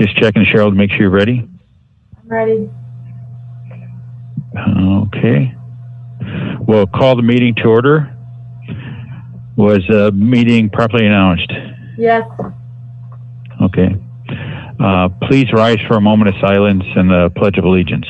Just checking, Cheryl, to make sure you're ready. I'm ready. Okay. We'll call the meeting to order. Was the meeting properly announced? Yes. Okay. Please rise for a moment of silence and the Pledge of Allegiance.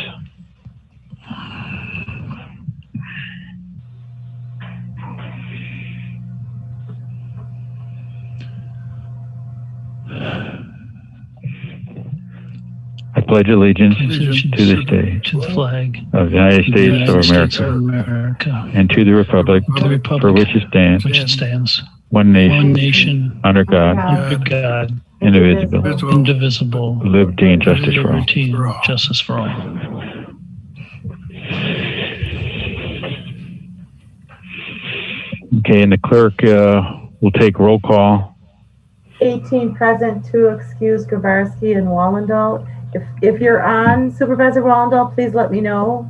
I pledge allegiance to this day, to the flag of the United States of America, and to the republic for which it stands, one nation, under God, indivisible, liberty and justice for all. Okay, and the clerk will take roll call. 18 present, 2 excused, Grabarski and Wallendahl. If you're on, Supervisor Wallendahl, please let me know.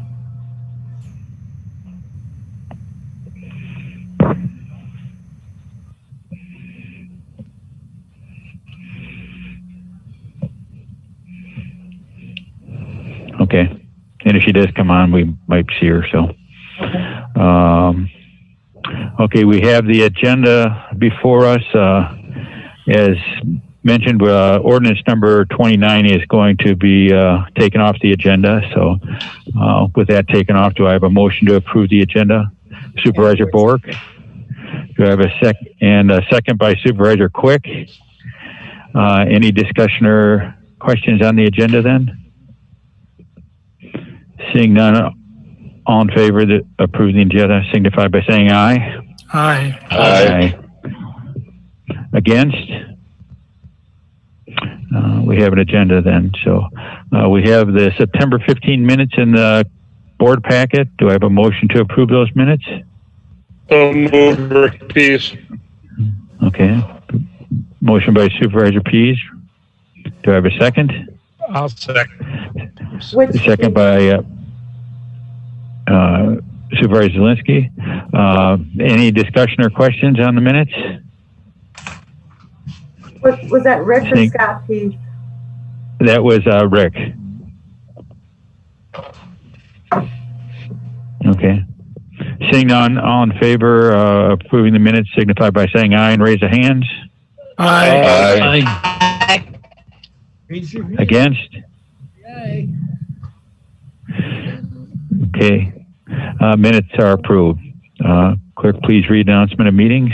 Okay. And if she does come on, we might see her, so. Okay, we have the agenda before us. As mentioned, ordinance number 29 is going to be taken off the agenda. So with that taken off, do I have a motion to approve the agenda? Supervisor Bork. Do I have a second by Supervisor Quick? Any discussion or questions on the agenda then? Seeing none, all in favor of approving the agenda, signify by saying aye. Aye. Aye. Against? We have an agenda then. So we have the September 15 minutes in the board packet. Do I have a motion to approve those minutes? Move, Rick Pease. Okay. Motion by Supervisor Pease. Do I have a second? I'll second. Second by Supervisor Zielinski. Any discussion or questions on the minutes? Was that Rick or Scott Pease? That was Rick. Okay. Seeing none, all in favor of approving the minutes signify by saying aye and raise the hands. Aye. Aye. Against? Aye. Okay. Minutes are approved. Clerk, please read announcement of meetings.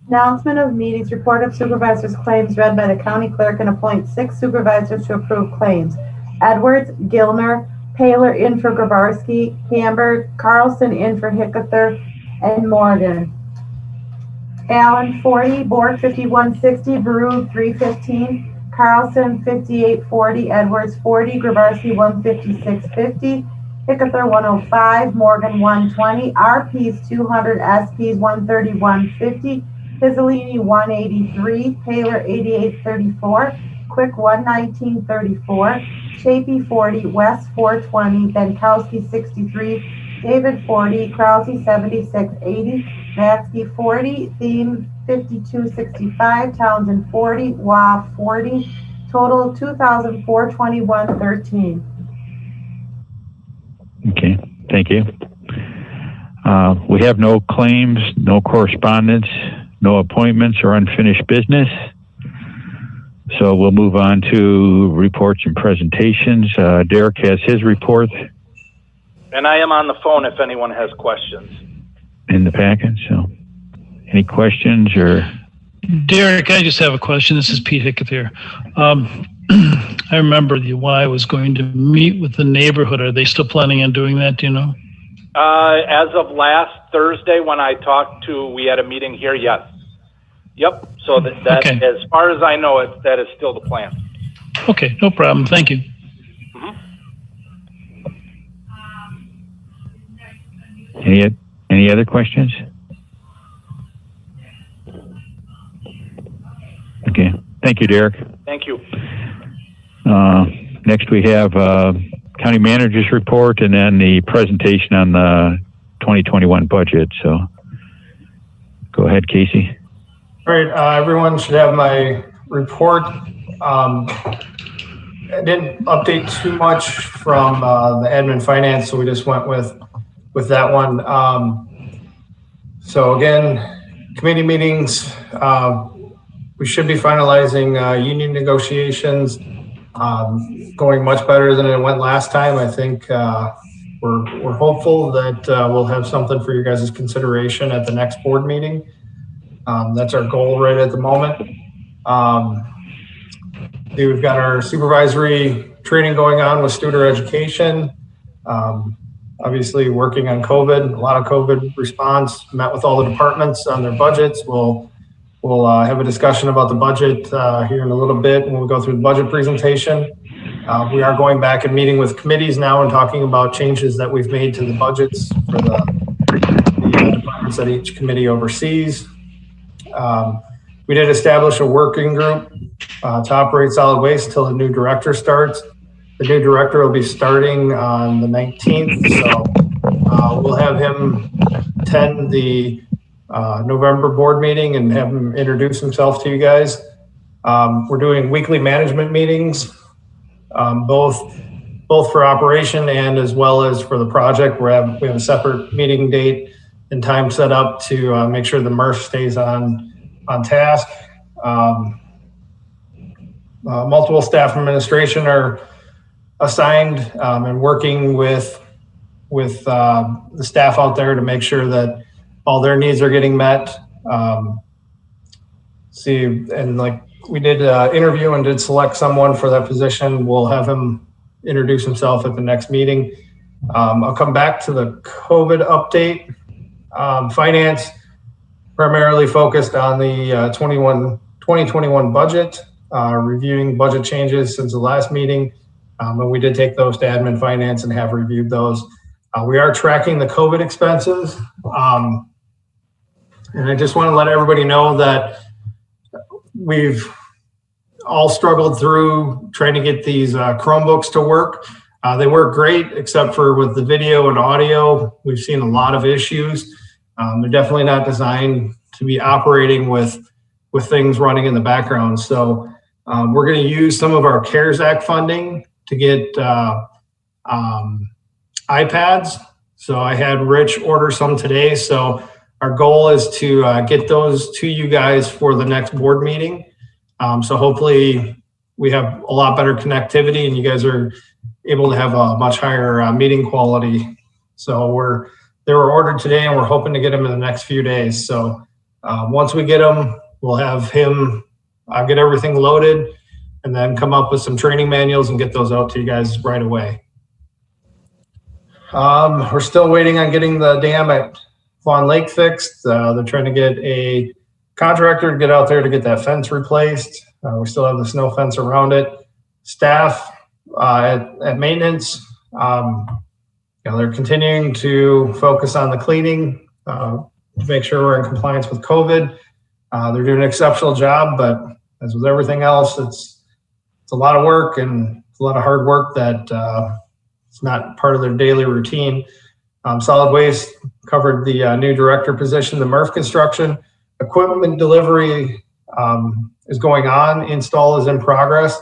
Announcement of meetings, report of supervisors' claims read by the county clerk and appoint 6 supervisors to approve claims. Edwards, Gilner, Paler in for Grabarski, Hamburg, Carlson in for Hickethier and Morgan. Allen 40, Bork 5160, Baru 315, Carlson 5840, Edwards 40, Grabarski 15650, Hickethier 105, Morgan 120, RPs 200, SPs 13150, Pizzolini 183, Paler 8834, Quick 11934, Chapey 40, West 420, Benkowski 63, David 40, Krause 7680, Matsky 40, Theme 5265, Townsend 40, Wah 40, total 2,421.13. Okay, thank you. We have no claims, no correspondence, no appointments or unfinished business. So we'll move on to reports and presentations. Daric has his report. And I am on the phone if anyone has questions. In the packet, so any questions or? Daric, I just have a question. This is Pete Hickethier. I remember the Y was going to meet with the neighborhood. Are they still planning on doing that? Do you know? As of last Thursday when I talked we had a meeting here, yes. Yep, so that Okay. As far as I know, that is still the plan. Okay, no problem. Thank you. Any other questions? Okay, thank you, Daric. Thank you. Next we have County Manager's report and then the presentation on the 2021 budget. So go ahead, Casey. All right, everyone should have my report. I didn't update too much from the admin finance, so we just went with that one. So again, committee meetings, we should be finalizing union negotiations, going much better than it went last time. I think we're hopeful that we'll have something for you guys' consideration at the next board meeting. That's our goal right at the moment. We've got our supervisory training going on with student education. Obviously working on COVID, a lot of COVID response, met with all the departments on their budgets. We'll have a discussion about the budget here in a little bit when we go through the budget presentation. We are going back and meeting with committees now and talking about changes that we've made to the budgets for the departments that each committee oversees. We did establish a working group to operate solid waste until the new director starts. The new director will be starting on the 19th, so we'll have him attend the November board meeting and have him introduce himself to you guys. We're doing weekly management meetings, both for operation and as well as for the project. We have a separate meeting date and time set up to make sure the MRF stays on task. Multiple staff administration are assigned and working with the staff out there to make sure that all their needs are getting met. And like we did interview and did select someone for that position. We'll have him introduce himself at the next meeting. I'll come back to the COVID update. Finance primarily focused on the 2021 budget, reviewing budget changes since the last meeting. And we did take those to admin finance and have reviewed those. We are tracking the COVID expenses. And I just want to let everybody know that we've all struggled through trying to get these Chromebooks to work. They work great, except for with the video and audio. We've seen a lot of issues. They're definitely not designed to be operating with things running in the background. So we're going to use some of our CARES Act funding to get iPads. So I had Rich order some today. So our goal is to get those to you guys for the next board meeting. So hopefully we have a lot better connectivity and you guys are able to have a much higher meeting quality. So they were ordered today and we're hoping to get them in the next few days. So once we get them, we'll have him get everything loaded and then come up with some training manuals and get those out to you guys right away. We're still waiting on getting the dam at Fawn Lake fixed. They're trying to get a contractor to get out there to get that fence replaced. We still have the snow fence around it. Staff at maintenance, they're continuing to focus on the cleaning to make sure we're in compliance with COVID. They're doing an exceptional job, but as with everything else, it's a lot of work and it's a lot of hard work that it's not part of their daily routine. Solid waste covered the new director position. The MRF construction equipment delivery is going on. Install is in progress.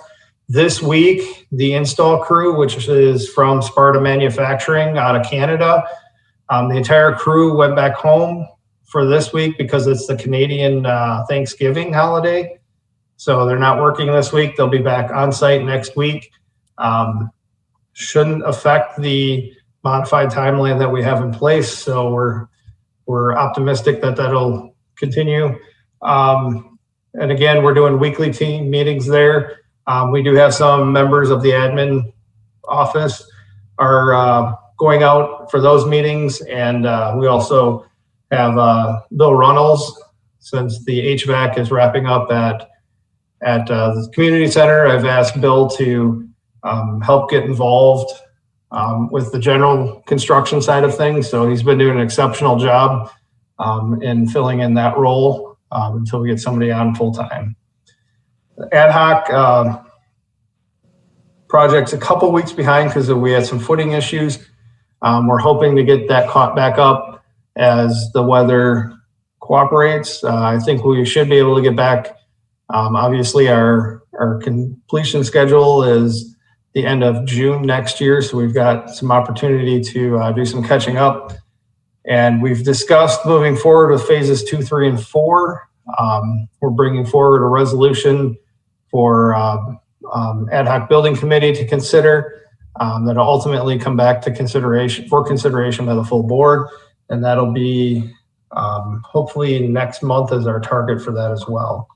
This week, the install crew, which is from Sparta Manufacturing out of Canada, the entire crew went back home for this week because it's the Canadian Thanksgiving holiday. So they're not working this week. They'll be back on site next week. Shouldn't affect the modified timeline that we have in place. So we're optimistic that that'll continue. And again, we're doing weekly team meetings there. We do have some members of the admin office are going out for those meetings. And we also have Bill Runnels, since the HVAC is wrapping up at the community center. I've asked Bill to help get involved with the general construction side of things. So he's been doing an exceptional job in filling in that role until we get somebody on full time. Ad hoc project's a couple weeks behind because we had some footing issues. We're hoping to get that caught back up as the weather cooperates, I think we should be able to get back. Obviously, our completion schedule is the end of June next year, so we've got some opportunity to do some catching up. And we've discussed moving forward with phases 2, 3, and 4. We're bringing forward a resolution for ad hoc building committee to consider that'll ultimately come back to consideration by the full board, and that'll be hopefully next month is our target for that as well.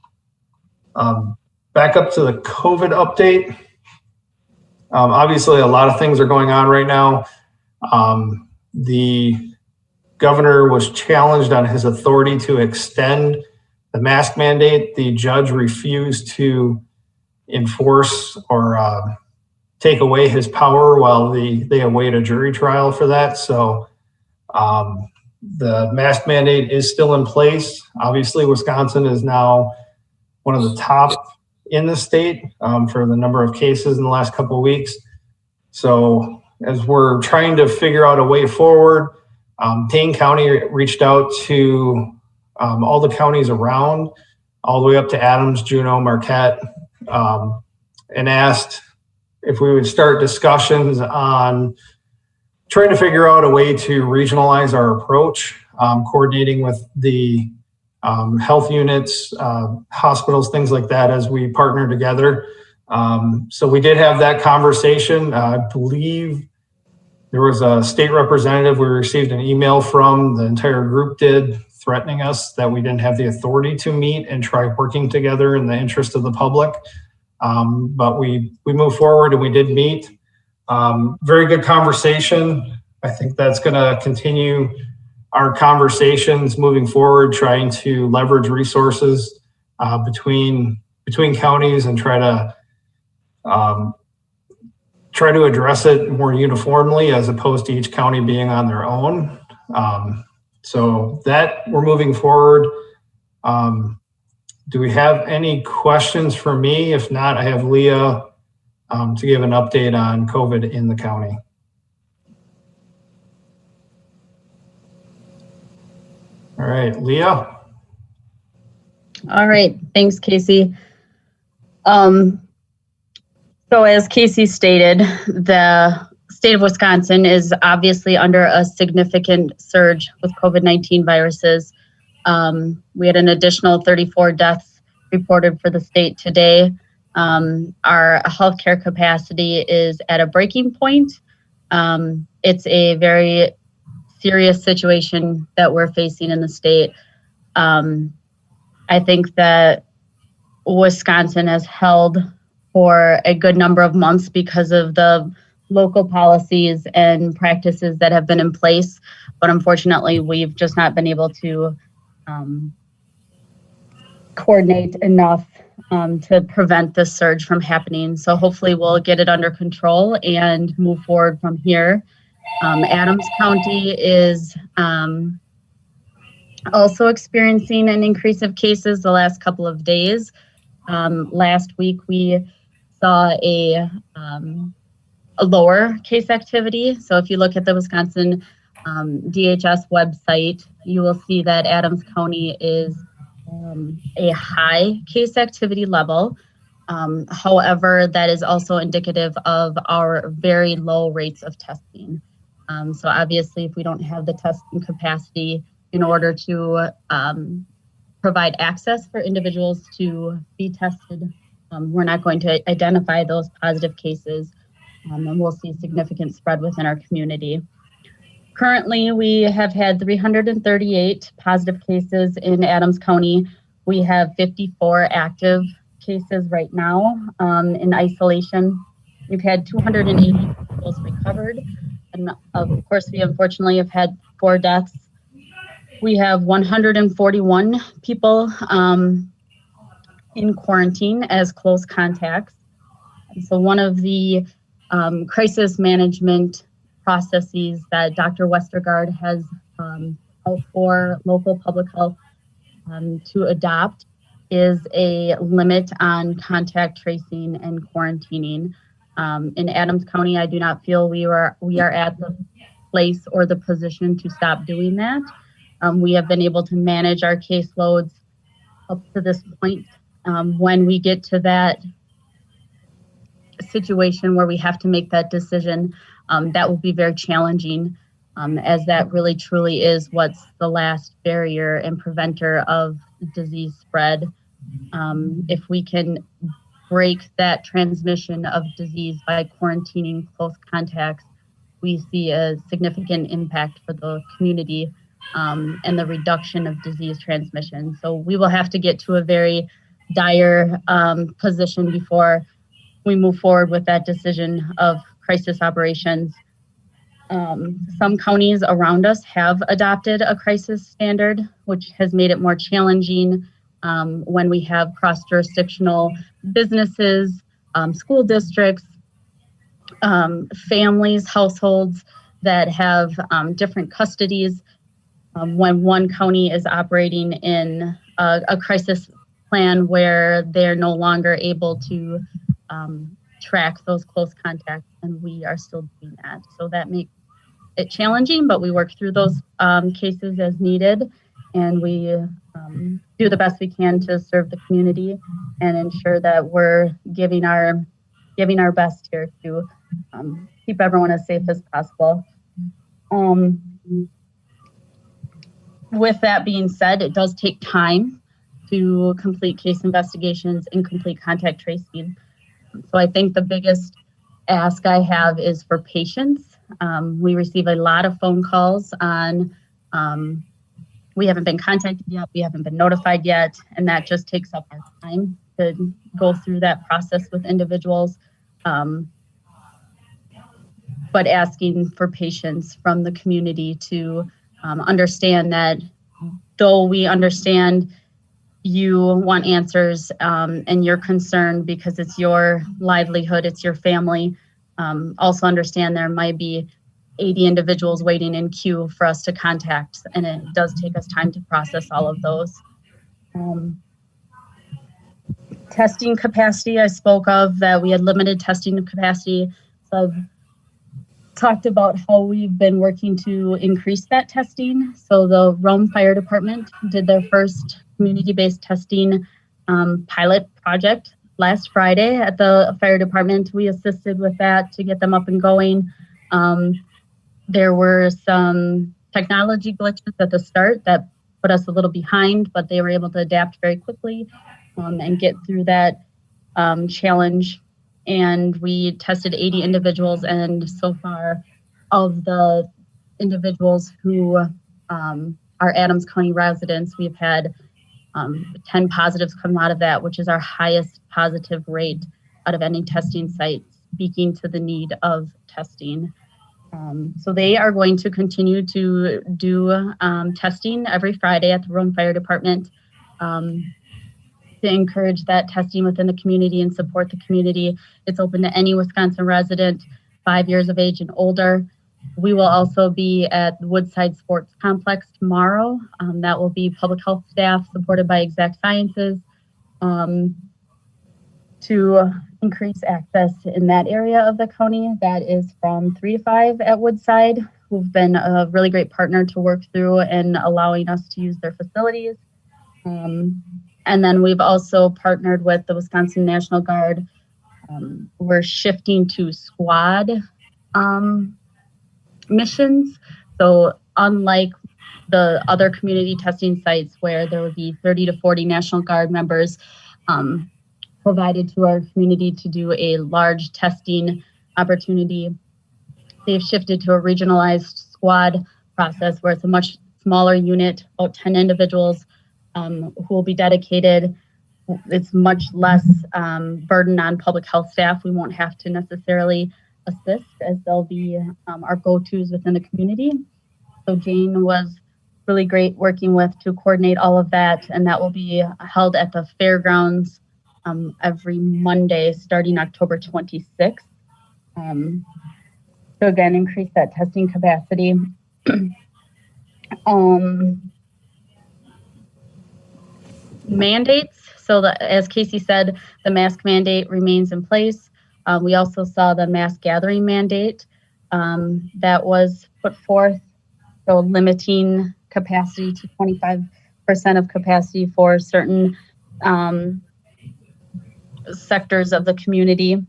Back up to the COVID update. Obviously, a lot of things are going on right now. The governor was challenged on his authority to extend the mask mandate. The judge refused to enforce or take away his power while they await a jury trial for that. So the mask mandate is still in place. Obviously, Wisconsin is now one of the top in the state for the number of cases in the last couple of weeks. So as we're trying to figure out a way forward, Dane County reached out to all the counties around, all the way up to Adams, Juneau, Marquette, and asked if we would start discussions on trying to figure out a way to regionalize our approach, coordinating with the health units, hospitals, things like that as we partner together. So we did have that conversation. I believe there was a state representative we received an email from, the entire group did, threatening us that we didn't have the authority to meet and try working together in the interest of the public. But we moved forward and we did meet. Very good conversation. I think that's going to continue our conversations moving forward, trying to leverage resources between counties and try to address it more uniformly as opposed to each county being on their own. So that we're moving forward. Do we have any questions for me? If not, I have Leah to give an update on COVID in the county. All right, Leah. All right, thanks, Casey. So as Casey stated, the state of Wisconsin is obviously under a significant surge with COVID-19 viruses. We had an additional 34 deaths reported for the state today. Our healthcare capacity is at a breaking point. It's a very serious situation that we're facing in the state. I think that Wisconsin has held for a good number of months because of the local policies and practices that have been in place. But unfortunately, we've just not been able to coordinate enough to prevent this surge from happening. So hopefully we'll get it under control and move forward from here. Adams County is also experiencing an increase of cases the last couple of days. Last week we saw a lower case activity. So if you look at the Wisconsin DHS website, you will see that Adams County is a high case activity level. However, that is also indicative of our very low rates of testing. So obviously, if we don't have the testing capacity in order to provide access for individuals to be tested, we're not going to identify those positive cases, and we'll see significant spread within our community. Currently, we have had 338 positive cases in Adams County. We have 54 active cases right now in isolation. We've had 280 people recovered. And of course, we unfortunately have had 4 deaths. We have 141 people in quarantine as close contacts. And so one of the crisis management processes that Dr. Westergaard has called for local public health to adopt is a limit on contact tracing and quarantining. In Adams County, I do not feel we are at the place or the position to stop doing that. We have been able to manage our caseloads up to this point. When we get to that situation where we have to make that decision, that will be very challenging, as that really truly is what's the last barrier and preventer of disease spread. If we can break that transmission of disease by quarantining close contacts, we see a significant impact for the community, and the reduction of disease transmission. So we will have to get to a very dire position before we move forward with that decision of crisis operations. Some counties around us have adopted a crisis standard, which has made it more challenging when we have cross-jurisdictional businesses, school districts, families, households that have different custodies. When one county is operating in a crisis plan where they're no longer able to track those close contacts, and we are still doing that. So that makes it challenging, but we work through those cases as needed, and we do the best we can to serve the community and ensure that we're giving our best here to keep everyone as safe as possible. With that being said, it does take time to complete case investigations and complete contact tracing. So I think the biggest ask I have is for patience. We receive a lot of phone calls on, we haven't been contacted yet, we haven't been notified yet, and that just takes up our time to go through that process with individuals. But asking for patience from the community to understand that though we understand you want answers and you're concerned because it's your livelihood, it's your family, also understand there might be 80 individuals waiting in queue for us to contact, and it does take us time to process all of those. Testing capacity, I spoke of that we had limited testing capacity. So I've talked about how we've been working to increase that testing. So the Rome Fire Department did their first community-based testing pilot project last Friday at the fire department. We assisted with that to get them up and going. There were some technology glitches at the start that put us a little behind, but they were able to adapt very quickly and get through that challenge. And we tested 80 individuals, and so far of the individuals who are Adams County residents, we've had 10 positives come out of that, which is our highest positive rate out of any testing site, speaking to the need of testing. So they are going to continue to do testing every Friday at the Rome Fire Department to encourage that testing within the community and support the community. It's open to any Wisconsin resident 5 years of age and older. We will also be at Woodside Sports Complex tomorrow. That will be public health staff supported by Exact Sciences to increase access in that area of the county. That is from 3 to 5 at Woodside, who've been a really great partner to work through and allowing us to use their facilities. And then we've also partnered with the Wisconsin National Guard. We're shifting to squad missions. So unlike the other community testing sites where there would be 30 to 40 National Guard members provided to our community to do a large testing opportunity, they've shifted to a regionalized squad process where it's a much smaller unit, about 10 individuals who will be dedicated. It's much less burden on public health staff. We won't have to necessarily assist, as they'll be our go-tos within the community. So Jane was really great working with to coordinate all of that, and that will be held at the fairgrounds every Monday starting October 26th. So again, increase that testing capacity. Mandates. So as Casey said, the mask mandate remains in place. We also saw the mass gathering mandate that was put forth, so limiting capacity to 25% of capacity for certain sectors of the community.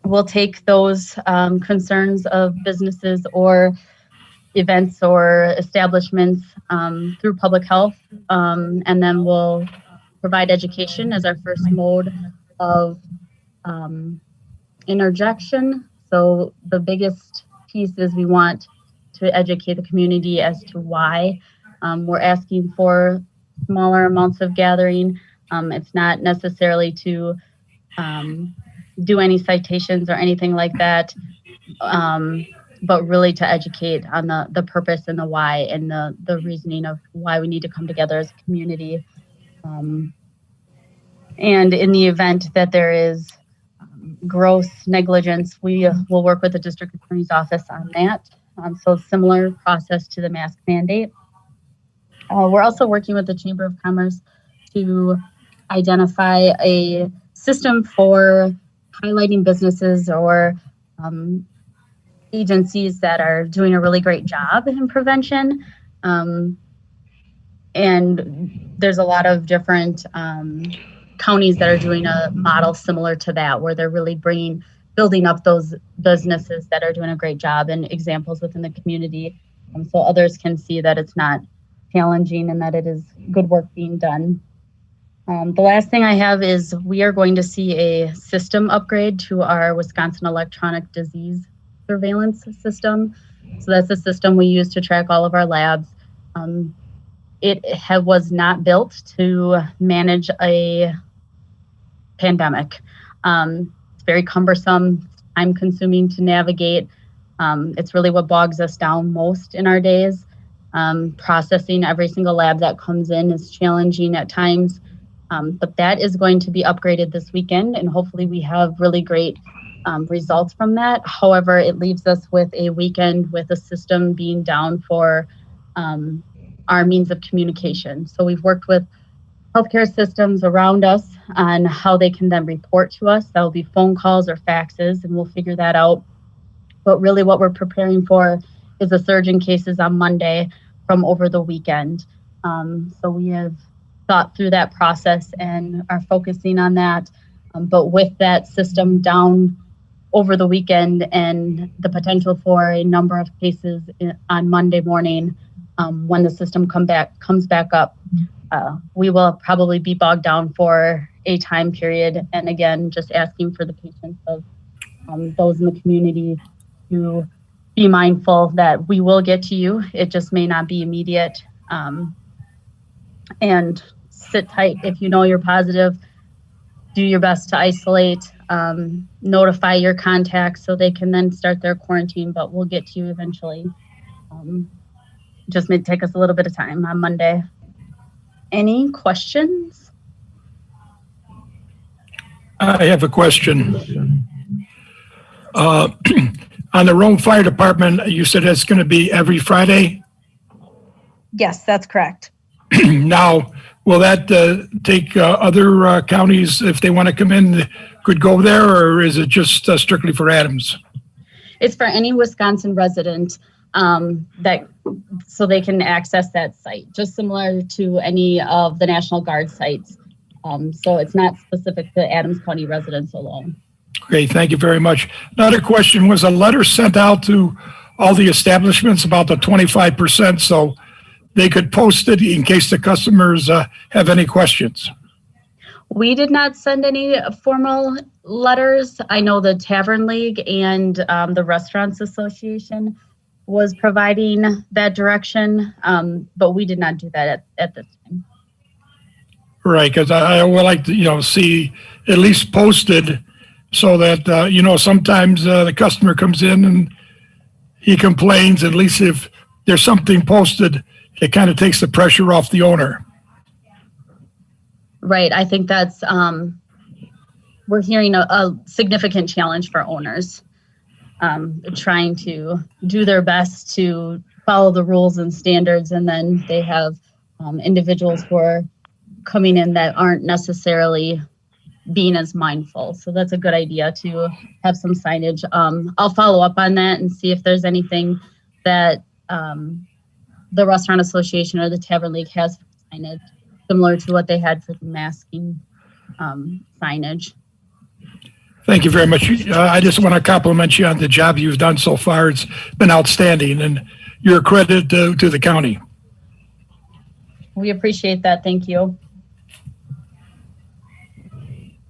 We'll take those concerns of businesses or events or establishments through public health, and then we'll provide education as our first mode of interjection. So the biggest piece is we want to educate the community as to why we're asking for smaller amounts of gathering. It's not necessarily to do any citations or anything like that, but really to educate on the purpose and the why and the reasoning of why we need to come together as a community. And in the event that there is gross negligence, we will work with the district attorney's office on that. So similar process to the mask mandate. We're also working with the Chamber of Commerce to identify a system for highlighting businesses or agencies that are doing a really great job in prevention. And there's a lot of different counties that are doing a model similar to that, where they're really building up those businesses that are doing a great job and examples within the community, so others can see that it's not challenging and that it is good work being done. The last thing I have is we are going to see a system upgrade to our Wisconsin electronic disease surveillance system. So that's a system we use to track all of our labs. It was not built to manage a pandemic. It's very cumbersome, time consuming to navigate. It's really what bogs us down most in our days. Processing every single lab that comes in is challenging at times, but that is going to be upgraded this weekend, and hopefully we have really great results from that. However, it leaves us with a weekend with a system being down for our means of communication. So we've worked with healthcare systems around us on how they can then report to us. That'll be phone calls or faxes, and we'll figure that out. But really what we're preparing for is a surge in cases on Monday from over the weekend. So we have thought through that process and are focusing on that. But with that system down over the weekend and the potential for a number of cases on Monday morning, when the system comes back up, we will probably be bogged down for a time period. And again, just asking for the patience of those in the community to be mindful that we will get to you. It just may not be immediate. And sit tight. If you know you're positive, do your best to isolate, notify your contacts so they can then start their quarantine, but we'll get to you eventually. Just may take us a little bit of time on Monday. Any questions? I have a question. On the Rome Fire Department, you said it's going to be every Friday? Yes, that's correct. Now, will that take other counties, if they want to come in, could go there, or is it just strictly for Adams? It's for any Wisconsin resident so they can access that site, just similar to any of the National Guard sites. So it's not specific to Adams County residents alone. Okay, thank you very much. Another question, was a letter sent out to all the establishments about the 25% so they could post it in case the customers have any questions? We did not send any formal letters. I know the Tavern League and the Restaurants Association was providing that direction, but we did not do that at this time. Right, because I would like to, see at least posted so that, sometimes the customer comes in and he complains. At least if there's something posted, it kind of takes the pressure off the owner. Right. I think that's, we're hearing a significant challenge for owners, trying to do their best to follow the rules and standards. And then they have individuals who are coming in that aren't necessarily being as mindful. So that's a good idea to have some signage. I'll follow up on that and see if there's anything that the Restaurant Association or the Tavern League has signage similar to what they had for the masking signage. Thank you very much. I just want to compliment you on the job you've done so far. It's been outstanding, and you're a credit to the county. We appreciate that. Thank you.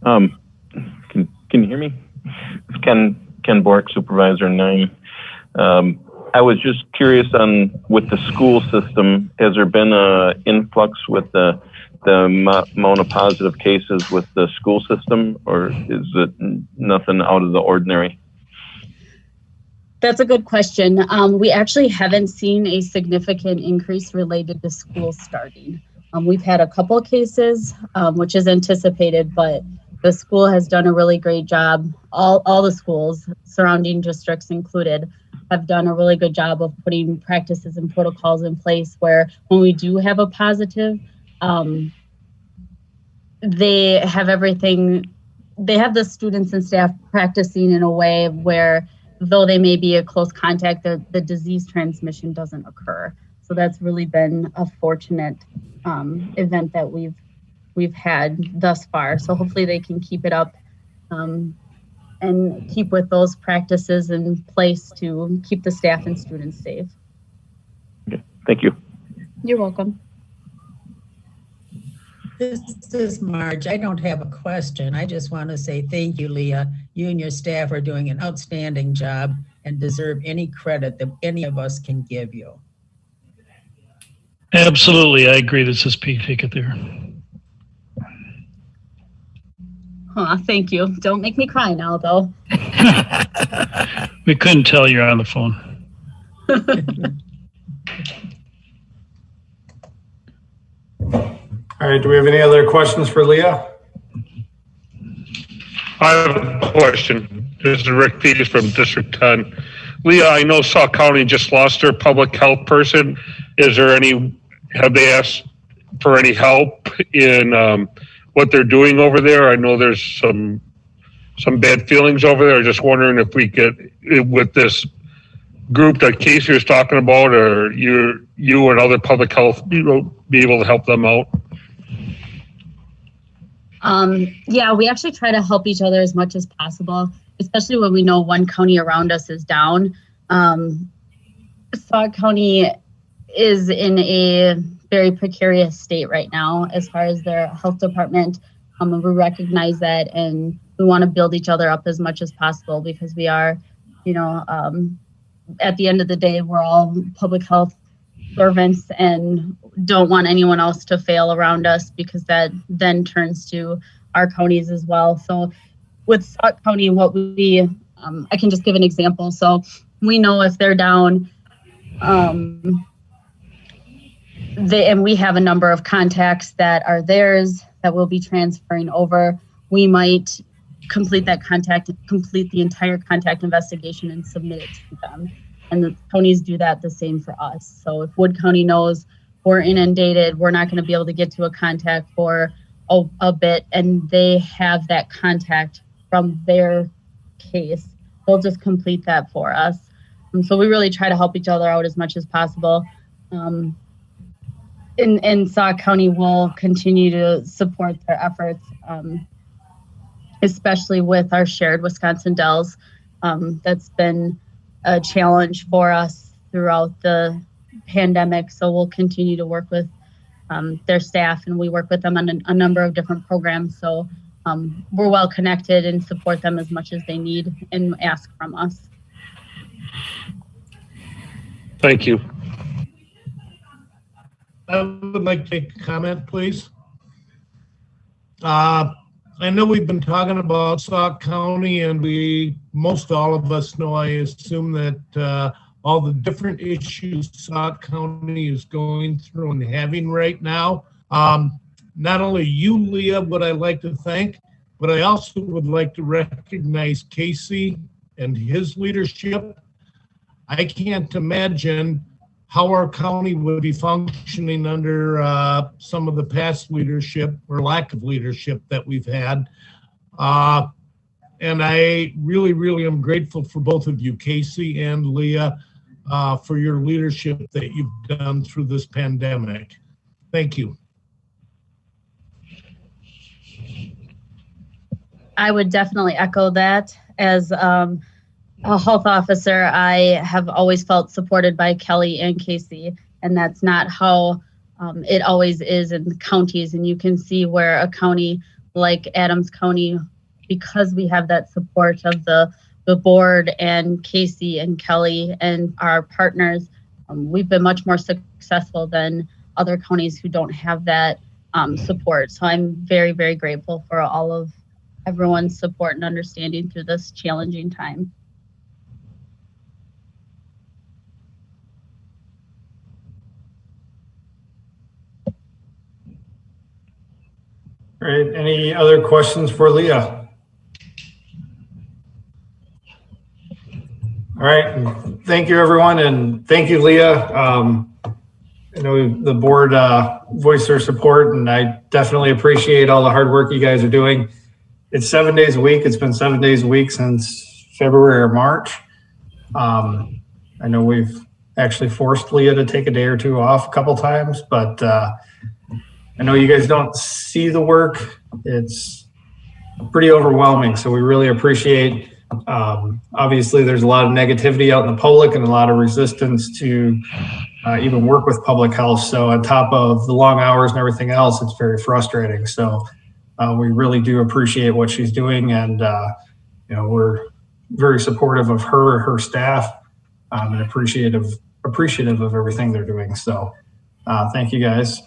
Can you hear me? It's Ken Bork, Supervisor 9. I was just curious with the school system, has there been an influx with the amount of positive cases with the school system, or is it nothing out of the ordinary? That's a good question. We actually haven't seen a significant increase related to school starting. We've had a couple cases, which is anticipated, but the school has done a really great job. All the schools, surrounding districts included, have done a really good job of putting practices and protocols in place where when we do have a positive, they have everything, they have the students and staff practicing in a way where though they may be a close contact, the disease transmission doesn't occur. So that's really been a fortunate event that we've had thus far. So hopefully they can keep it up and keep with those practices in place to keep the staff and students safe. Okay, thank you. You're welcome. This is Marge. I don't have a question. I just want to say thank you, Leah. You and your staff are doing an outstanding job and deserve any credit that any of us can give you. Absolutely. I agree. This is Pete Hickethier. Thank you. Don't make me cry now, though. We couldn't tell you're on the phone. All right, do we have any other questions for Leah? I have a question. This is Rick Peters from District 10. Leah, I know Sauk County just lost their public health person. Have they asked for any help in what they're doing over there? I know there's some bad feelings over there. Just wondering if we could, with this group that Casey was talking about, or you and other public health people, be able to help them out. Yeah, we actually try to help each other as much as possible, especially when we know one county around us is down. Sauk County is in a very precarious state right now as far as their health department. We recognize that, and we want to build each other up as much as possible because we are, at the end of the day, we're all public health servants and don't want anyone else to fail around us because that then turns to our counties as well. So with Sauk County, what I can just give an example. So we know if they're down, and we have a number of contacts that are theirs that we'll be transferring over. We might complete that contact, complete the entire contact investigation and submit it to them. And the counties do that the same for us. So if Wood County knows we're inundated, we're not going to be able to get to a contact for a bit, and they have that contact from their case, they'll just complete that for us. And so we really try to help each other out as much as possible. In Sauk County, we'll continue to support their efforts, especially with our shared Wisconsin Dells. That's been a challenge for us throughout the pandemic. So we'll continue to work with their staff, and we work with them on a number of different programs. So we're well connected and support them as much as they need and ask from us. Thank you. I would like to make a comment, please. I know we've been talking about Sauk County, and most all of us know, I assume, that all the different issues Sauk County is going through and having right now. Not only you, Leah, would I like to thank, but I also would like to recognize Casey and his leadership. I can't imagine how our county would be functioning under some of the past leadership or lack of leadership that we've had. And I really, really am grateful for both of you, Casey and Leah. for your leadership that you've done through this pandemic. Thank you. I would definitely echo that. As a health officer, I have always felt supported by Kelly and Casey, and that's not how it always is in the counties. And you can see where a county like Adams County, because we have that support of the board and Casey and Kelly and our partners, we've been much more successful than other counties who don't have that support. So I'm very, very grateful for all of everyone's support and understanding through this challenging time. All right, any other questions for Leah? All right, thank you everyone, and thank you Leah. I know the board voiced their support, and I definitely appreciate all the hard work you guys are doing. It's 7 days a week. It's been 7 days a week since February or March. I know we've actually forced Leah to take a day or two off a couple times, but I know you guys don't see the work. It's pretty overwhelming, so we really appreciate. Obviously, there's a lot of negativity out in the public and a lot of resistance to even work with public health. So on top of the long hours and everything else, it's very frustrating. So we really do appreciate what she's doing, and we're very supportive of her staff, and appreciative of everything they're doing. So thank you guys.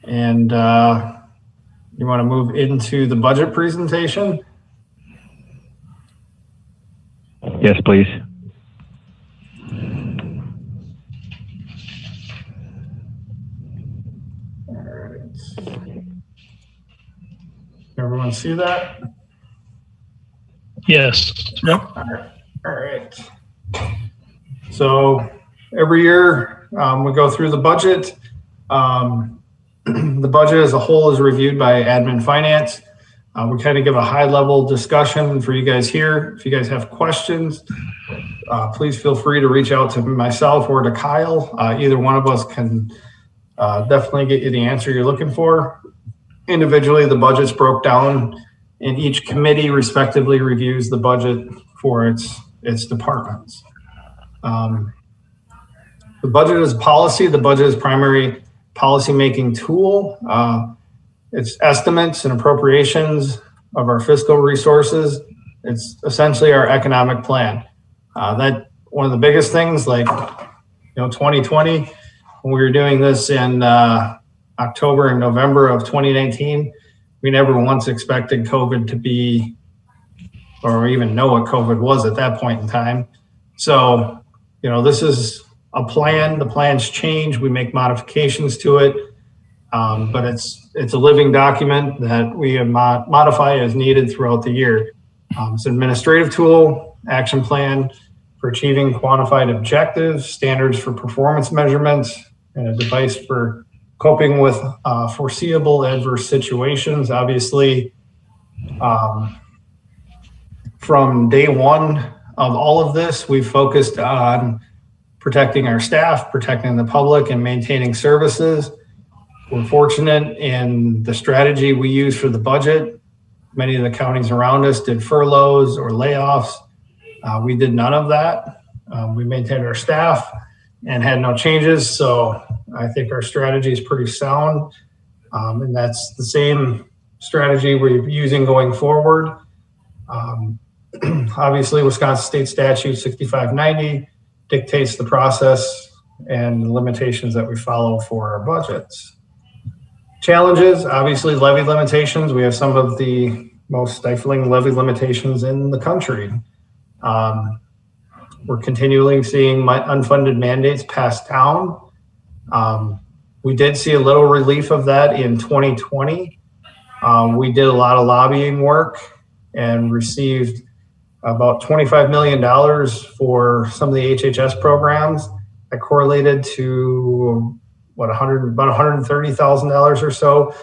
And you want to move into the budget presentation? Yes, please. All right. Everyone see that? Yes. Yep. All right. So every year we go through the budget. The budget as a whole is reviewed by admin finance. We kind of give a high level discussion for you guys here. If you guys have questions, please feel free to reach out to myself or to Kyle. Either one of us can definitely get you the answer you're looking for. Individually, the budget's broke down, and each committee respectively reviews the budget for its departments. The budget is policy. The budget is primary policy-making tool. It's estimates and appropriations of our fiscal resources. It's essentially our economic plan. That one of the biggest things, like 2020, when we were doing this in October and November of 2019, we never once expected COVID to be, or even know what COVID was at that point in time. So, this is a plan. The plans change. We make modifications to it, but it's a living document that we modify as needed throughout the year. It's an administrative tool, action plan for achieving quantified objectives, standards for performance measurements, and a device for coping with foreseeable adverse situations. Obviously, from day one of all of this, we've focused on protecting our staff, protecting the public, and maintaining services. We're fortunate in the strategy we use for the budget. Many of the counties around us did furloughs or layoffs. We did none of that. We maintained our staff and had no changes. So I think our strategy is pretty sound. And that's the same strategy we're using going forward. Obviously, Wisconsin State Statute 6590 dictates the process and the limitations that we follow for our budgets. Challenges, obviously levy limitations. We have some of the most stifling levy limitations in the country. We're continually seeing unfunded mandates passed down. We did see a little relief of that in 2020. We did a lot of lobbying work and received about $25 million for some of the HHS programs that correlated to about $130,000 or so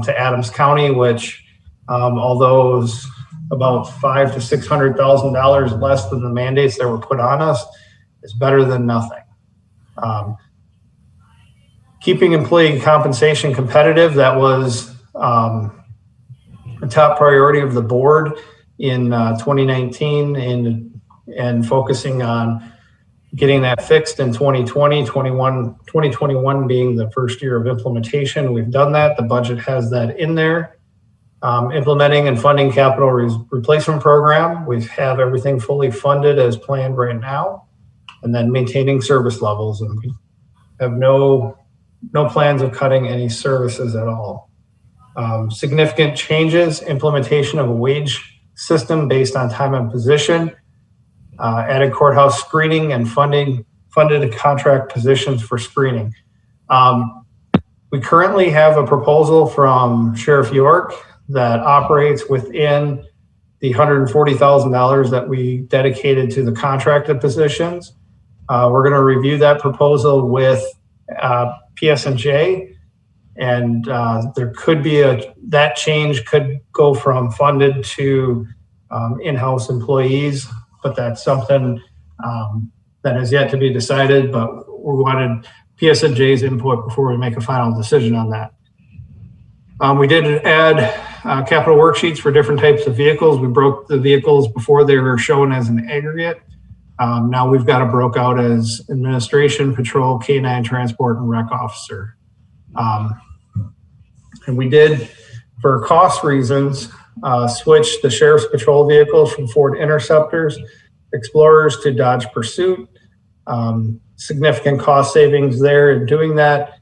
to Adams County, which although about $500,000 to $600,000 less than the mandates that were put on us is better than nothing. Keeping employee compensation competitive, that was a top priority of the board in 2019 and focusing on getting that fixed in 2021 being the first year of implementation. We've done that. The budget has that in there. Implementing and funding capital replacement program. We have everything fully funded as planned right now. And then maintaining service levels, and we have no plans of cutting any services at all. Significant changes, implementation of a wage system based on time and position, added courthouse screening and funded contract positions for screening. We currently have a proposal from Sheriff York that operates within the $140,000 that we dedicated to the contracted positions. We're going to review that proposal with PS&J, and there could be that change could go from funded to in-house employees, but that's something that has yet to be decided, but we wanted PS&J's input before we make a final decision on that. We did add capital worksheets for different types of vehicles. We broke the vehicles before they were shown as an aggregate. Now we've got it broke out as administration, patrol, K-9 transport, and rec officer. And we did, for cost reasons, switch the sheriff's patrol vehicles from Ford Interceptors, Explorers to Dodge Pursuit. Significant cost savings there in doing that.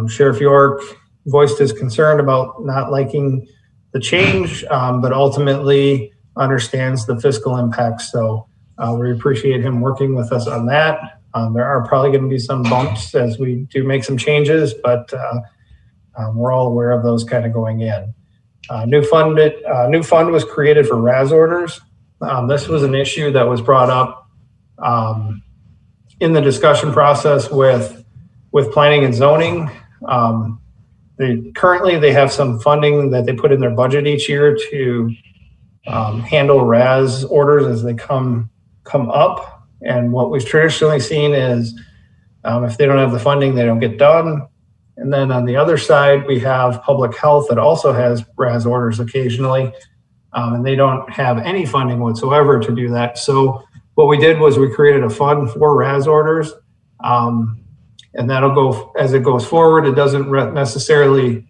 Sheriff York voiced his concern about not liking the change, but ultimately understands the fiscal impact. So we appreciate him working with us on that. There are probably going to be some bumps as we do make some changes, but we're all aware of those kind of going in. New fund was created for RAS orders. This was an issue that was brought up in the discussion process with planning and zoning. Currently they have some funding that they put in their budget each year to handle RAS orders as they come up. And what we've traditionally seen is if they don't have the funding, they don't get done. And then on the other side, we have public health that also has RAS orders occasionally, and they don't have any funding whatsoever to do that. So what we did was we created a fund for RAS orders, and that'll go as it goes forward. It doesn't necessarily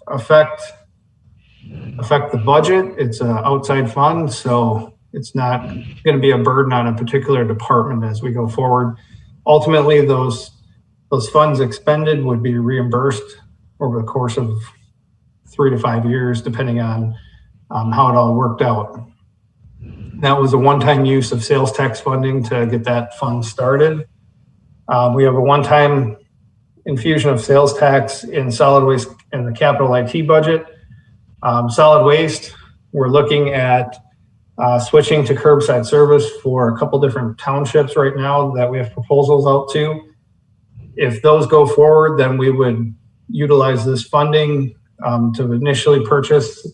affect the budget. It's an outside fund, so it's not going to be a burden on a particular department as we go forward. Ultimately, those funds expended would be reimbursed over the course of 3 to 5 years, depending on how it all worked out. That was a one-time use of sales tax funding to get that fund started. We have a one-time infusion of sales tax in solid waste and the capital IT budget. Solid waste, we're looking at switching to curbside service for a couple different townships right now that we have proposals out to. If those go forward, then we would utilize this funding to initially purchase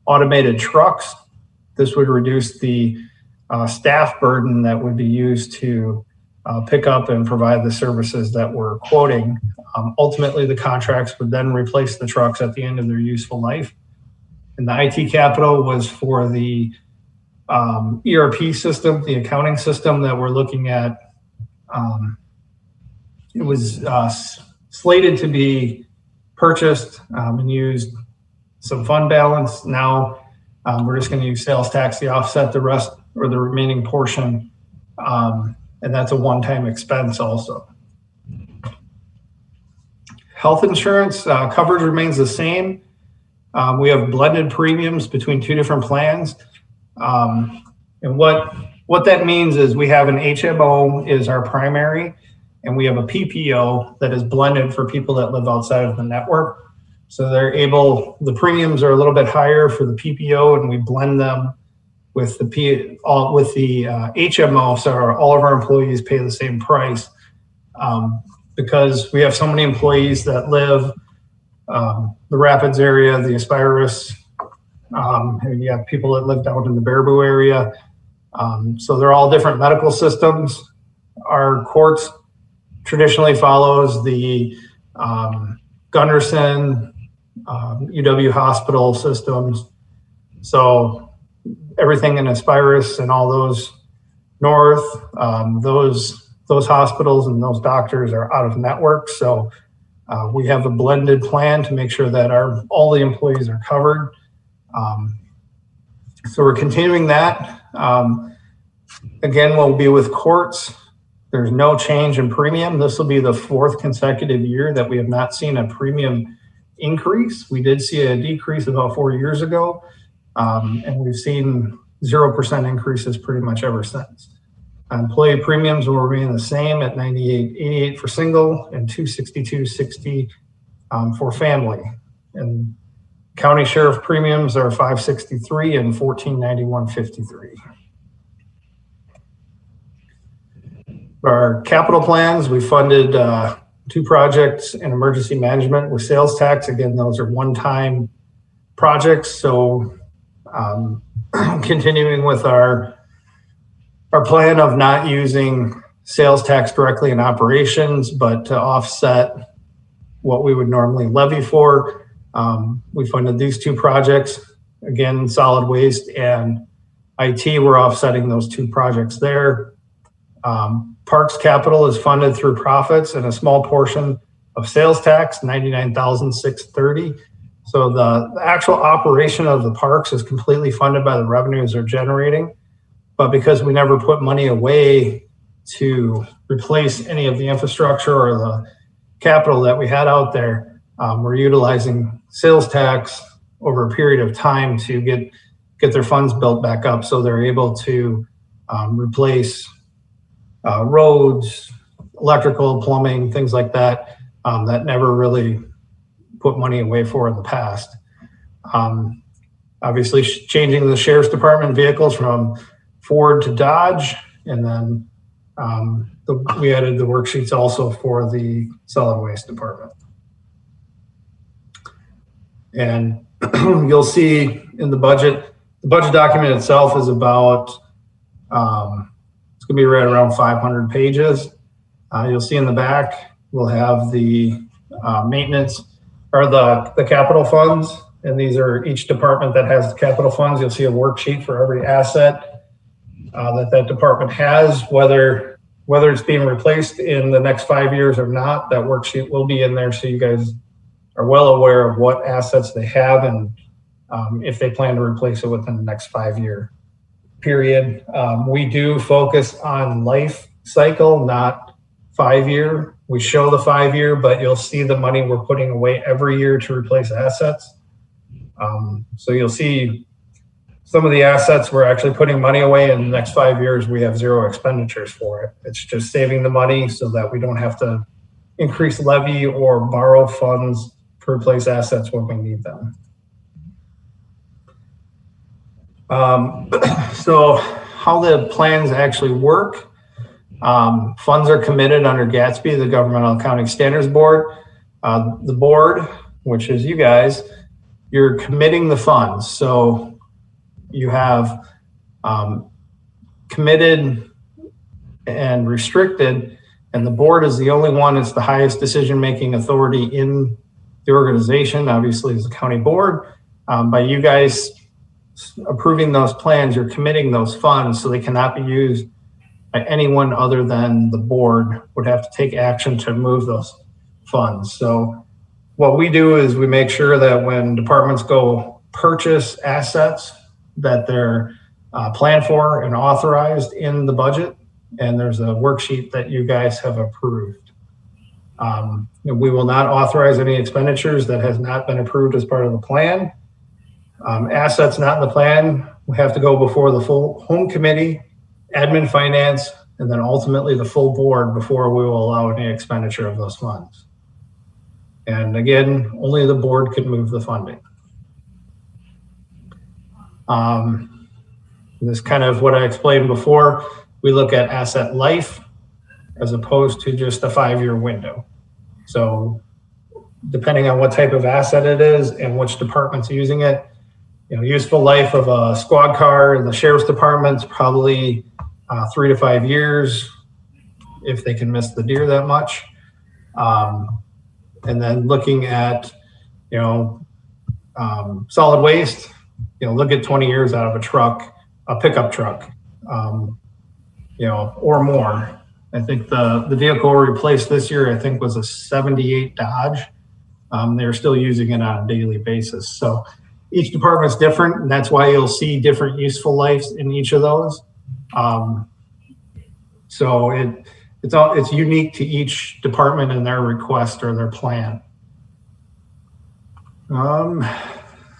automated trucks. This would reduce the staff burden that would be used to pick up and provide the services that we're quoting. Ultimately, the contracts would then replace the trucks at the end of their useful life. And the IT capital was for the ERP system, the accounting system that we're looking at. It was slated to be purchased and used some fund balance. Now we're just going to use sales tax to offset the rest or the remaining portion. And that's a one-time expense also. Health insurance coverage remains the same. We have blended premiums between 2 different plans. And what that means is we have an HMO is our primary, and we have a PPO that is blended for people that live outside of the network. So the premiums are a little bit higher for the PPO, and we blend them with the HMO, so all of our employees pay the same price. Because we have so many employees that live the Rapids area, the Aspirus And you have people that live down in the Baraboo area. So they're all different medical systems. Our courts traditionally follows the Gunderson, UW hospital systems. So everything in Aspirus and all those north, those hospitals and those doctors are out of network. So we have a blended plan to make sure that all the employees are covered. So we're continuing that. Again, we'll be with courts. There's no change in premium. This will be the 4th consecutive year that we have not seen a premium increase. We did see a decrease about 4 years ago, and we've seen 0% increases pretty much ever since. Employee premiums will remain the same at $98.88 for single and $262.60 for family. And county sheriff premiums are $563 and $1491.53. Our capital plans, we funded 2 projects in emergency management with sales tax. Again, those are one-time projects. So continuing with our plan of not using sales tax directly in operations, but to offset what we would normally levy for. We funded these 2 projects. Again, solid waste and IT, we're offsetting those 2 projects there. Parks capital is funded through profits and a small portion of sales tax, $99,630. So the actual operation of the parks is completely funded by the revenues they're generating. But because we never put money away to replace any of the infrastructure or the capital that we had out there, we're utilizing sales tax over a period of time to get their funds built back up so they're able to replace roads, electrical, plumbing, things like that, that never really put money away for in the past. Obviously, changing the sheriff's department vehicles from Ford to Dodge, and then we added the worksheets also for the solid waste department. And you'll see in the budget document itself is about, it's gonna be right around 500 pages. You'll see in the back, we'll have the maintenance or the capital funds. And these are each department that has the capital funds. You'll see a worksheet for every asset that department has, whether it's being replaced in the next 5 years or not. That worksheet will be in there so you guys are well aware of what assets they have and if they plan to replace it within the next 5-year period. We do focus on life cycle, not 5-year. We show the 5-year, but you'll see the money we're putting away every year to replace assets. So you'll see some of the assets we're actually putting money away in the next 5 years. We have 0 expenditures for it. It's just saving the money so that we don't have to increase levy or borrow funds to replace assets when we need them. So how the plans actually work, funds are committed under GATSB, the Governmental Accounting Standards Board. The board, which is you guys, you're committing the funds. So you have committed and restricted, and the board is the only one that's the highest decision-making authority in the organization, obviously is the county board. By you guys approving those plans, you're committing those funds so they cannot be used by anyone other than the board would have to take action to move those funds. So what we do is we make sure that when departments go purchase assets that they're planned for and authorized in the budget, and there's a worksheet that you guys have approved. We will not authorize any expenditures that has not been approved as part of the plan. Assets not in the plan, we have to go before the full home committee, admin, finance, and then ultimately the full board before we will allow any expenditure of those funds. And again, only the board can move the funding. This is kind of what I explained before. We look at asset life as opposed to just a 5-year window. So depending on what type of asset it is and which department's using it, useful life of a squad car in the sheriff's department's probably 3 to 5 years if they can miss the deer that much. And then looking at, solid waste, look at 20 years out of a truck, a pickup truck, or more. I think the vehicle replaced this year, I think, was a 78 Dodge. They're still using it on a daily basis. So each department's different, and that's why you'll see different useful lives in each of those. So it's unique to each department and their request or their plan.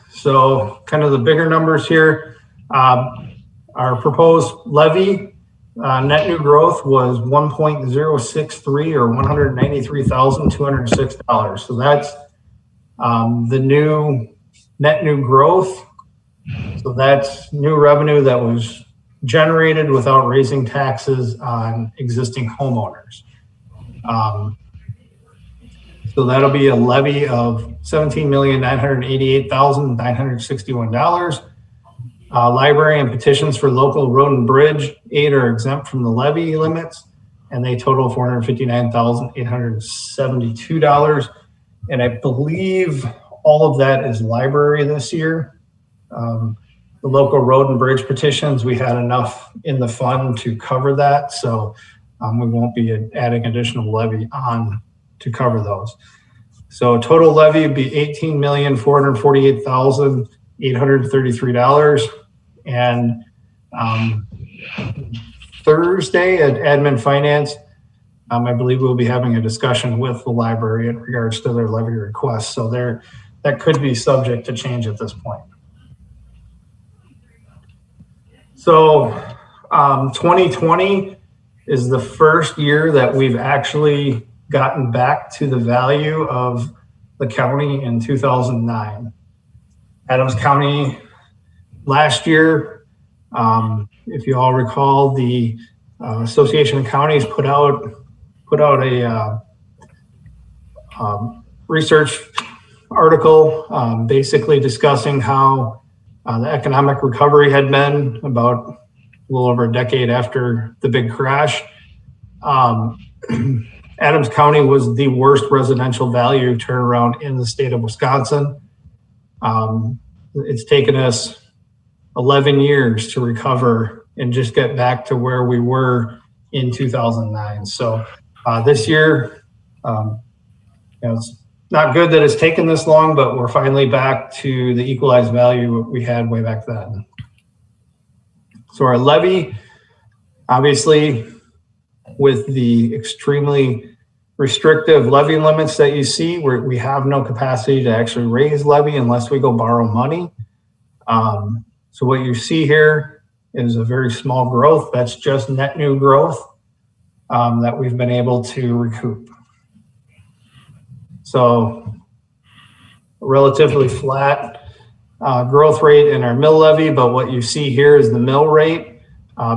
So kind of the bigger numbers here, our proposed levy net new growth was 1.063 or $193,206. So that's the new net new growth. So that's new revenue that was generated without raising taxes on existing homeowners. So that'll be a levy of $17,988,961. Library and petitions for local road and bridge aid are exempt from the levy limits, and they total $459,872. And I believe all of that is library this year. The local road and bridge petitions, we had enough in the fund to cover that. So we won't be adding additional levy on to cover those. So total levy would be $18,448,833. And Thursday at Admin Finance, I believe we'll be having a discussion with the library in regards to their levy request. So that could be subject to change at this point. So 2020 is the first year that we've actually gotten back to the value of the county in 2009. Adams County last year, if you all recall, the Association of Counties put out a research article basically discussing how the economic recovery had been about a little over a decade after the big crash. Adams County was the worst residential value turnaround in the state of Wisconsin. It's taken us 11 years to recover and just get back to where we were in 2009. So this year, it's not good that it's taken this long, but we're finally back to the equalized value we had way back then. So our levy, obviously, with the extremely restrictive levy limits that you see, we have no capacity to actually raise levy unless we go borrow money. So what you see here is a very small growth. That's just net new growth that we've been able to recoup. So a relatively flat growth rate in our mill levy, but what you see here is the mill rate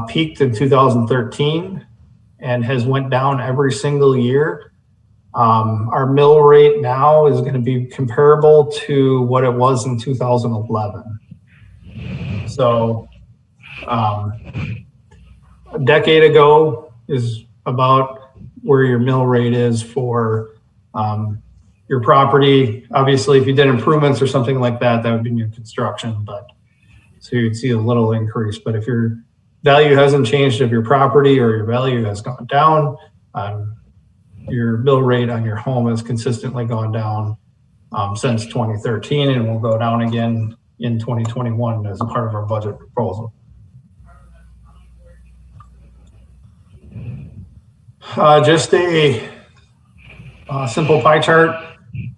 peaked in 2013 and has went down every single year. Our mill rate now is going to be comparable to what it was in 2011. So a decade ago is about where your mill rate is for your property. Obviously, if you did improvements or something like that, that would be new construction, but so you'd see a little increase. But if your value hasn't changed of your property or your value has gone down, your mill rate on your home has consistently gone down since 2013 and will go down again in 2021 as a part of our budget proposal. Just a simple pie chart.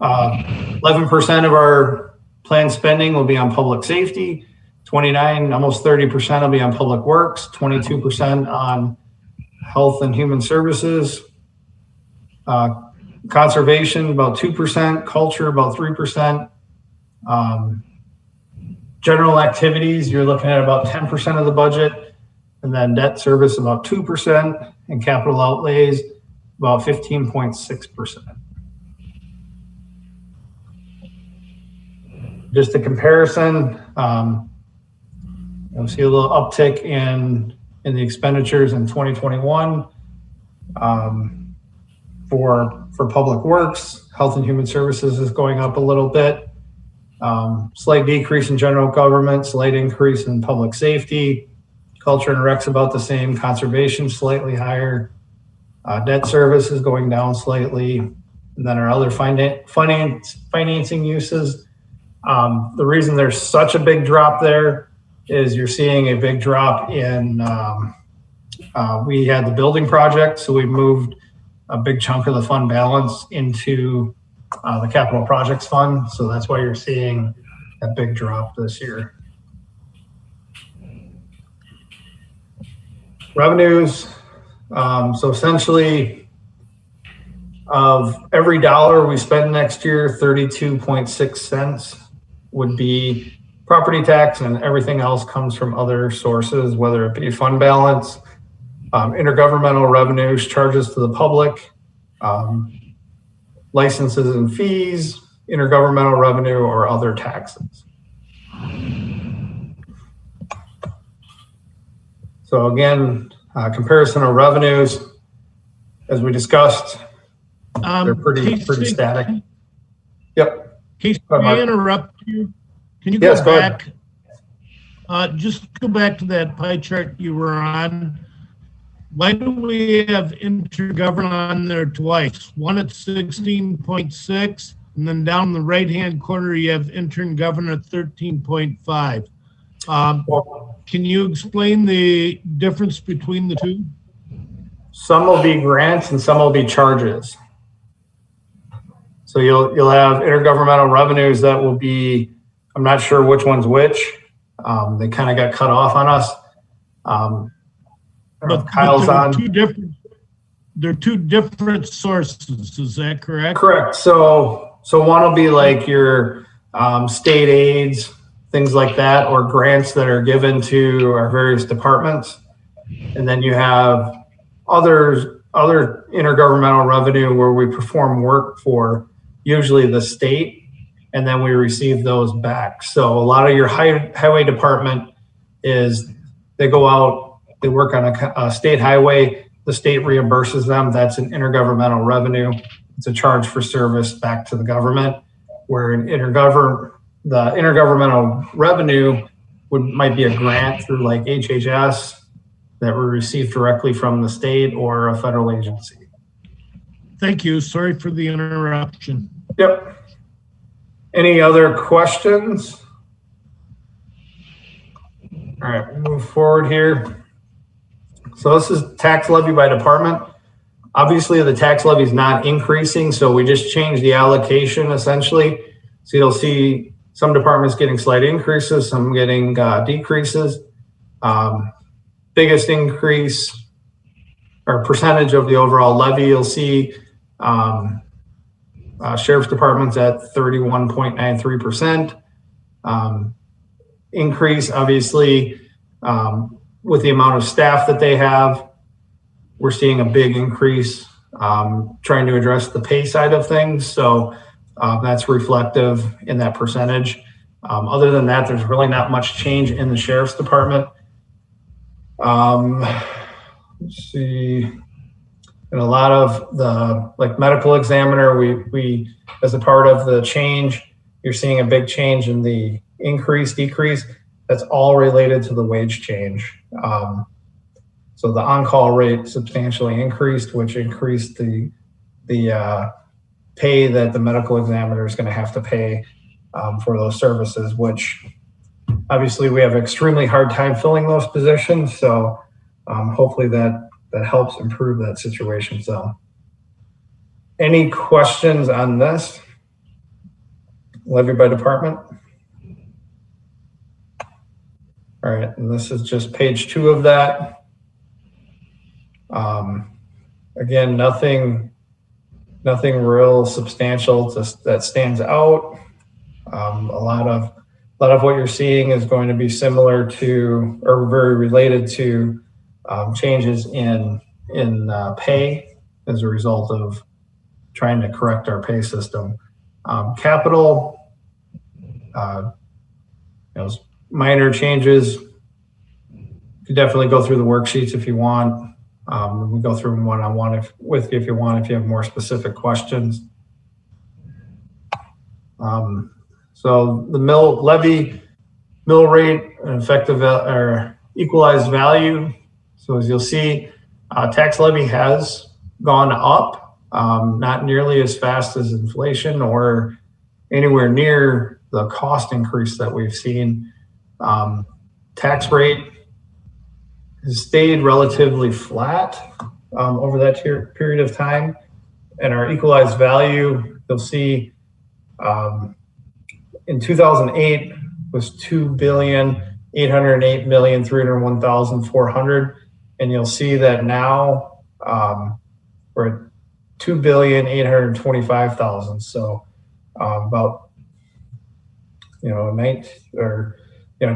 11% of our planned spending will be on public safety, 29, almost 30% will be on public works, 22% on health and human services, conservation about 2%, culture about 3%, general activities, you're looking at about 10% of the budget, and then debt service about 2%, and capital outlays about 15.6%. just a comparison, you'll see a little uptick in the expenditures in 2021 for public works. Health and Human Services is going up a little bit. Slight decrease in general government, slight increase in public safety. Culture and Rec's about the same. Conservation slightly higher. Debt service is going down slightly. And then our other financing uses. The reason there's such a big drop there is you're seeing a big drop in, we had the building project, so we moved a big chunk of the fund balance into the capital projects fund. So that's why you're seeing a big drop this year. Revenues. So essentially, of every dollar we spend next year, 32.6 cents would be property tax, and everything else comes from other sources, whether it be fund balance, intergovernmental revenues, charges to the public, licenses and fees, intergovernmental revenue, or other taxes. So again, comparison of revenues, as we discussed, they're pretty static. Yep. Casey, can I interrupt you? Can you Yes, go back? Just go back to that pie chart you were on. Why do we have intergovernmental on there twice? One at 16.6, and then down in the right-hand corner you have intergovernmental at 13.5. Can you explain the difference between the two? Some will be grants and some will be charges. So you'll have intergovernmental revenues that will be, I'm not sure which one's which. They kind of got cut off on us. But Kyle's on. They're two different sources. Is that correct? Correct. So one will be like your state aids, things like that, or grants that are given to our various departments. And then you have other intergovernmental revenue where we perform work for usually the state, and then we receive those back. So a lot of your highway department is, they go out, they work on a state highway, the state reimburses them. That's an intergovernmental revenue. It's a charge for service back to the government, where the intergovernmental revenue might be a grant through like HHS that we receive directly from the state or a federal agency. Thank you. Sorry for the interruption. Yep. Any other questions? All right, we'll move forward here. So this is tax levy by department. Obviously the tax levy is not increasing, so we just changed the allocation essentially. So you'll see some departments getting slight increases, some getting decreases. Biggest increase or percentage of the overall levy, you'll see Sheriff's Department's at 31.93%. Increase, obviously, with the amount of staff that they have, we're seeing a big increase, trying to address the pay side of things. So that's reflective in that percentage. Other than that, there's really not much change in the Sheriff's Department. Let's see. And a lot of the medical examiner, we as a part of the change, you're seeing a big change in the decrease. That's all related to the wage change. So the on-call rate substantially increased, which increased the pay that the medical examiner is going to have to pay for those services, which obviously we have an extremely hard time filling those positions. So hopefully that helps improve that situation. So any questions on this? Levy by department. All right, and this is just page 2 of that. Again, nothing real substantial that stands out. A lot of what you're seeing is going to be similar to, or very related to, changes in pay as a result of trying to correct our pay system. Capital, Those minor changes, you can definitely go through the worksheets if you want. We'll go through them one-on-one with you if you want, if you have more specific questions. So the mill rate and effective or equalized value. So as you'll see, tax levy has gone up, not nearly as fast as inflation or anywhere near the cost increase that we've seen. Tax rate has stayed relatively flat over that period of time. And our equalized value, you'll see in 2008 was $2,808,301,400. And you'll see that now we're at $2,825,000. So about,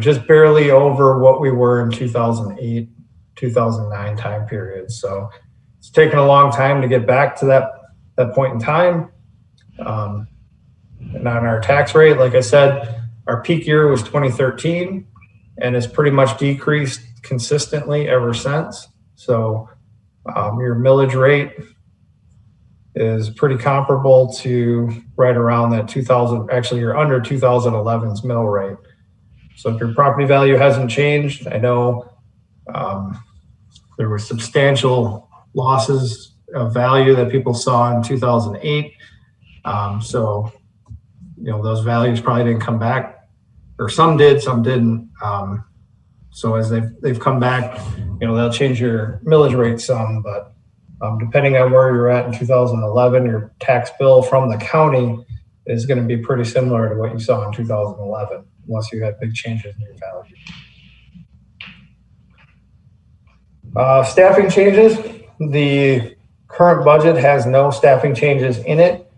just barely over what we were in 2008, 2009 time period. So it's taken a long time to get back to that point in time. And on our tax rate, like I said, our peak year was 2013 and it's pretty much decreased consistently ever since. So your millage rate is pretty comparable to right around that 2000, actually you're under 2011's mill rate. So if your property value hasn't changed, I know there were substantial losses of value that people saw in 2008. So, those values probably didn't come back, or some did, some didn't. So as they've come back, they'll change your millage rate some, but depending on where you're at in 2011, your tax bill from the county is going to be pretty similar to what you saw in 2011, unless you had big changes in your value. Staffing changes. The current budget has no staffing changes in it.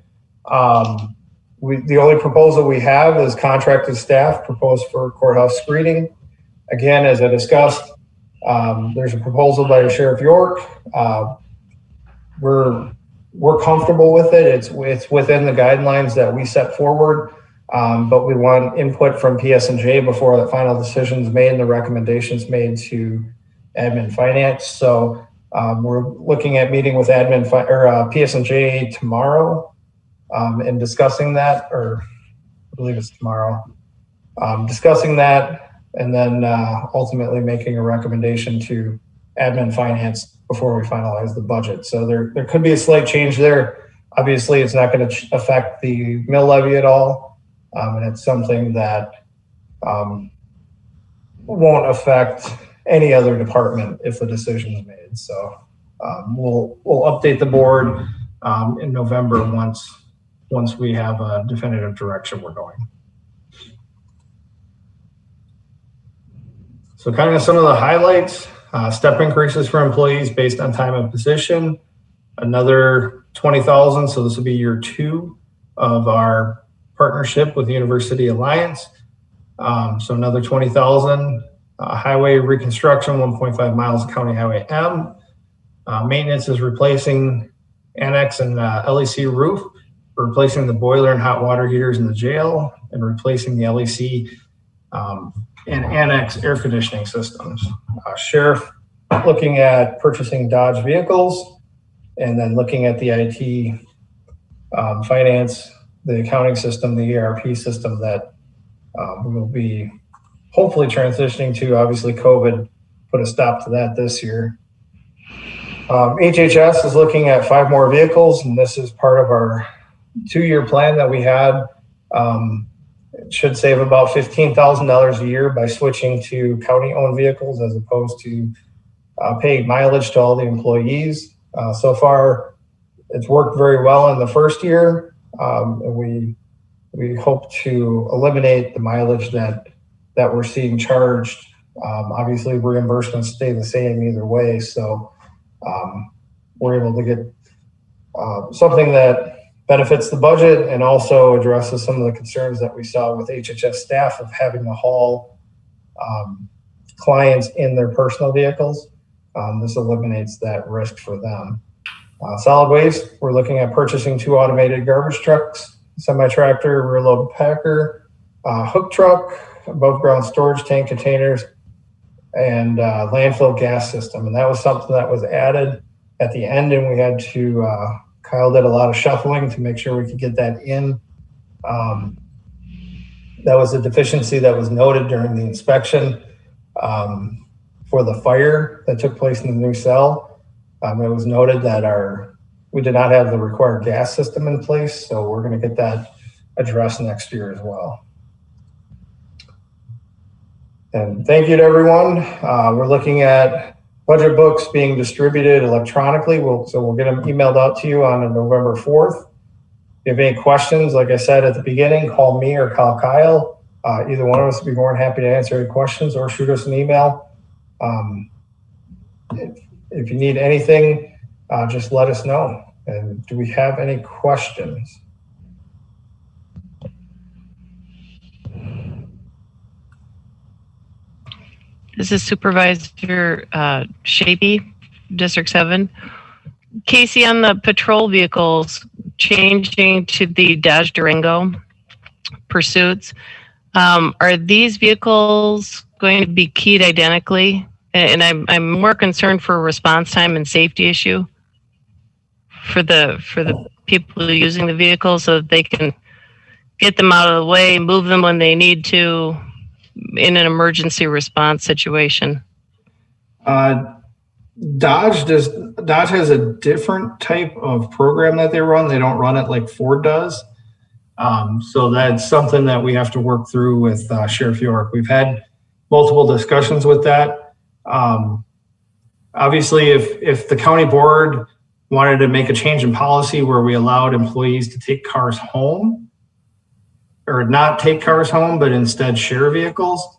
The only proposal we have is contracted staff proposed for courthouse screening. Again, as I discussed, there's a proposal by Sheriff York. We're comfortable with it. It's within the guidelines that we set forward, but we want input from PS&J before the final decision is made and the recommendations made to admin finance. So we're looking at meeting with PS&J tomorrow and discussing that, or I believe it's tomorrow, discussing that, and then ultimately making a recommendation to admin finance before we finalize the budget. So there could be a slight change there. Obviously, it's not going to affect the mill levy at all, and it's something that won't affect any other department if the decision is made. So we'll update the board in November once we have a definitive direction we're going. So kind of some of the highlights, step increases for employees based on time and position, another 20,000. So this will be year 2 of our partnership with the University Alliance. So another 20,000. Highway reconstruction, 1.5 miles of County Highway M. Maintenance is replacing annex and LEC roof, replacing the boiler and hot water heaters in the jail, and replacing the LEC and annex air conditioning systems. Sheriff looking at purchasing Dodge vehicles, and then looking at the IT, finance, the accounting system, the ERP system that will be hopefully transitioning to. Obviously COVID put a stop to that this year. HHS is looking at 5 more vehicles, and this is part of our 2-year plan that we had. It should save about $15,000 a year by switching to county-owned vehicles as opposed to paying mileage to all the employees. So far, it's worked very well in the first year. And we hope to eliminate the mileage that we're seeing charged. Obviously, reimbursements stay the same either way. So we're able to get something that benefits the budget and also addresses some of the concerns that we saw with HHS staff of having to haul clients in their personal vehicles. This eliminates that risk for them. Solid waste, we're looking at purchasing 2 automated garbage trucks, semi-tractor, rear load packer, hook truck, above ground storage tank containers, and landfill gas system. And that was something that was added at the end, and we had to, Kyle did a lot of shuffling to make sure we could get that in. That was a deficiency that was noted during the inspection for the fire that took place in the new cell. It was noted that we did not have the required gas system in place, so we're going to get that addressed next year as well. And thank you to everyone. We're looking at budget books being distributed electronically. So we'll get them emailed out to you on November 4th. If you have any questions, like I said at the beginning, call me or call Kyle. Either one of us would be more than happy to answer any questions, or shoot us an email. If you need anything, just let us know. And do we have any questions? This is Supervisor Shapey, District 7. Casey, on the patrol vehicles, changing to the Dodge Durango pursuits, are these vehicles going to be keyed identically? And I'm more concerned for response time and safety issue for the people using the vehicles, so that they can get them out of the way, move them when they need to in an emergency response situation. Dodge has a different type of program that they run. They don't run it like Ford does. So that's something that we have to work through with Sheriff York. We've had multiple discussions with that. Obviously, if the county board wanted to make a change in policy where we allowed employees to take cars home, or not take cars home, but instead share vehicles,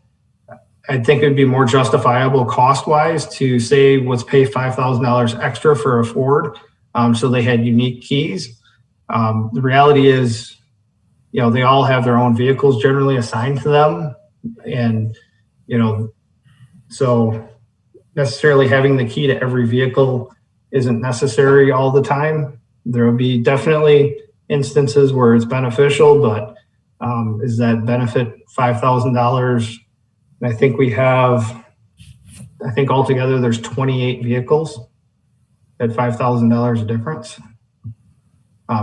I think it'd be more justifiable cost-wise to say, let's pay $5,000 extra for a Ford, so they had unique keys. The reality is, they all have their own vehicles generally assigned to them, and so necessarily having the key to every vehicle isn't necessary all the time. There will be definitely instances where it's beneficial, but is that benefit $5,000? And I think altogether there's 28 vehicles at $5,000 a difference.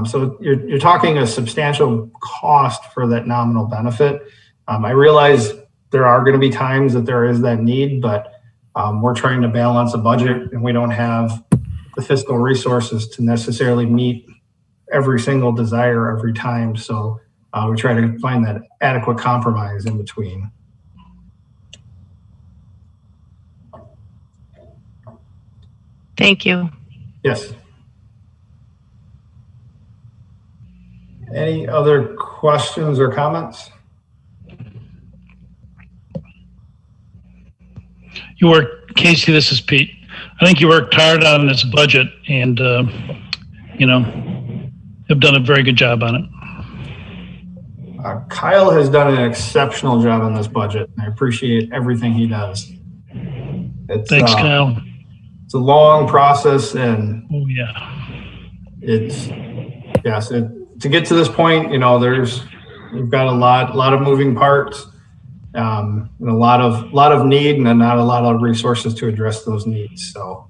So you're talking a substantial cost for that nominal benefit. I realize there are going to be times that there is that need, but we're trying to balance a budget, and we don't have the fiscal resources to necessarily meet every single desire every time. So we try to find that adequate compromise in between. Thank you. Yes. Any other questions or comments? Casey, this is Pete. I think you worked hard on this budget, and have done a very good job on it. Kyle has done an exceptional job on this budget, and I appreciate everything he does. Thanks, Kyle. It's a long process, and to get to this point, we've got a lot of moving parts, and a lot of need, and not a lot of resources to address those needs. So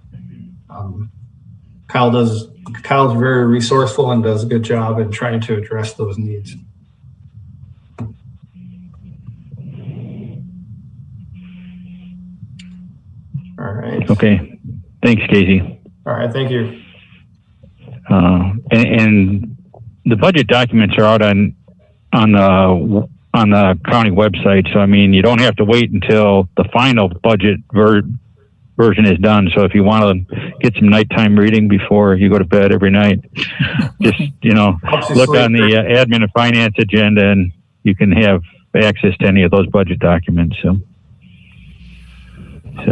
Kyle's very resourceful and does a good job in trying to address those needs. All right. Okay. Thanks, Casey. All right. Thank you. And the budget documents are out on the county website. So, you don't have to wait until the final budget version is done. So if you want to get some nighttime reading before you go to bed every night, just, look on the admin and finance agenda, and you can have access to any of those budget documents. So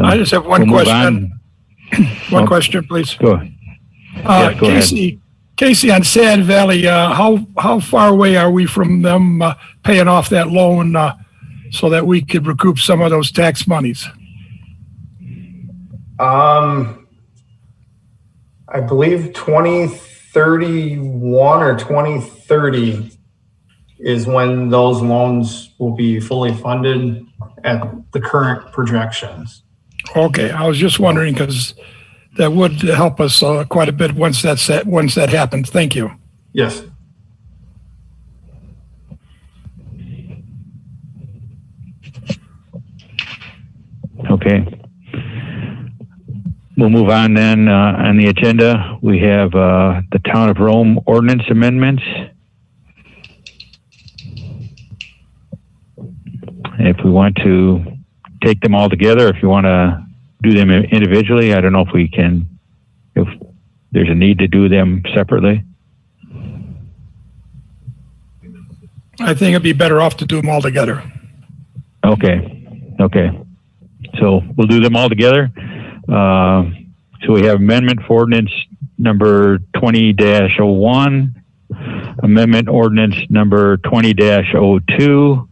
I just have one question. One question, please. Go ahead. Casey, on Sand Valley, how far away are we from them paying off that loan so that we could recoup some of those tax monies? I believe 2031 or 2030 is when those loans will be fully funded at the current projections. Okay, I was just wondering because that would help us quite a bit once that happens. Thank you. Yes. Okay. We'll move on then. On the agenda, we have the Town of Rome ordinance amendments. If we want to take them all together, if you want to do them individually, I don't know if we can, if there's a need to do them separately. I think it'd be better off to do them all together. Okay. Okay. So we'll do them all together. So we have amendment for ordinance number 20-01, amendment ordinance number 20-02,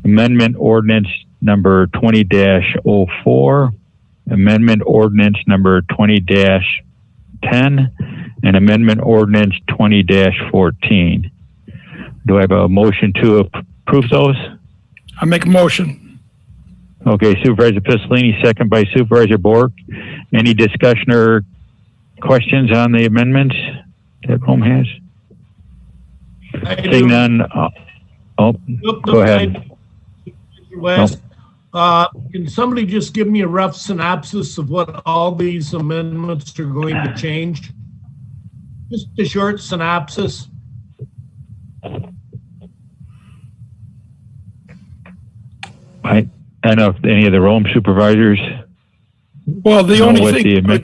amendment ordinance number 20-04, amendment ordinance number 20-10, and amendment ordinance 20-14. Do I have a motion to approve those? I make a motion. Okay, Supervisor Pistolini, second by Supervisor Bork. Any discussion or questions on the amendments that Rome has? Seeing none. Go ahead. Wes, can somebody just give me a rough synopsis of what all these amendments are going to change? Just a short synopsis. I don't know if any of the Rome supervisors. Well, the only thing that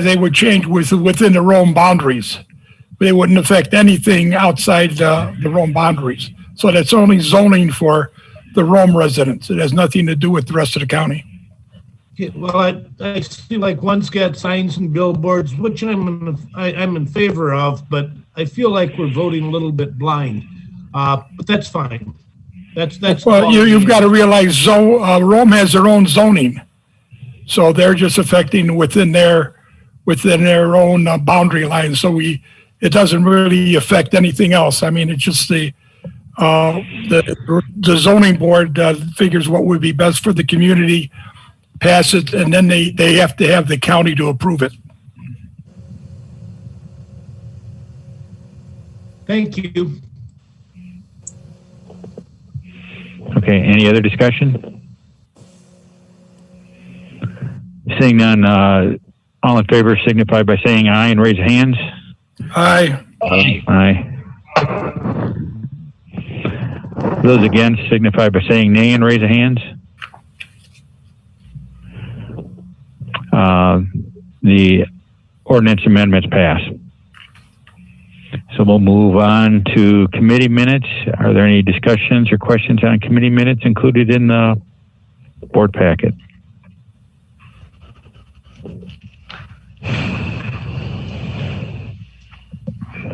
they would change was within the Rome boundaries. They wouldn't affect anything outside the Rome boundaries. So that's only zoning for the Rome residents. It has nothing to do with the rest of the county. Okay, well, I see like one's got signs and billboards, which I'm in favor of, but I feel like we're voting a little bit blind. But that's fine. That's well, you've got to realize Rome has their own zoning, so they're just affecting within their own boundary lines. So it doesn't really affect anything else. I mean, it's just the zoning board figures what would be best for the community, pass it, and then they have to have the county to approve it. Thank you. Okay, any other discussion? Seeing none, all in favor signify by saying aye and raise your hands. Aye. Aye. Those against signify by saying nay and raise your hands. The ordinance amendments pass. So we'll move on to committee minutes. Are there any discussions or questions on committee minutes included in the board packet?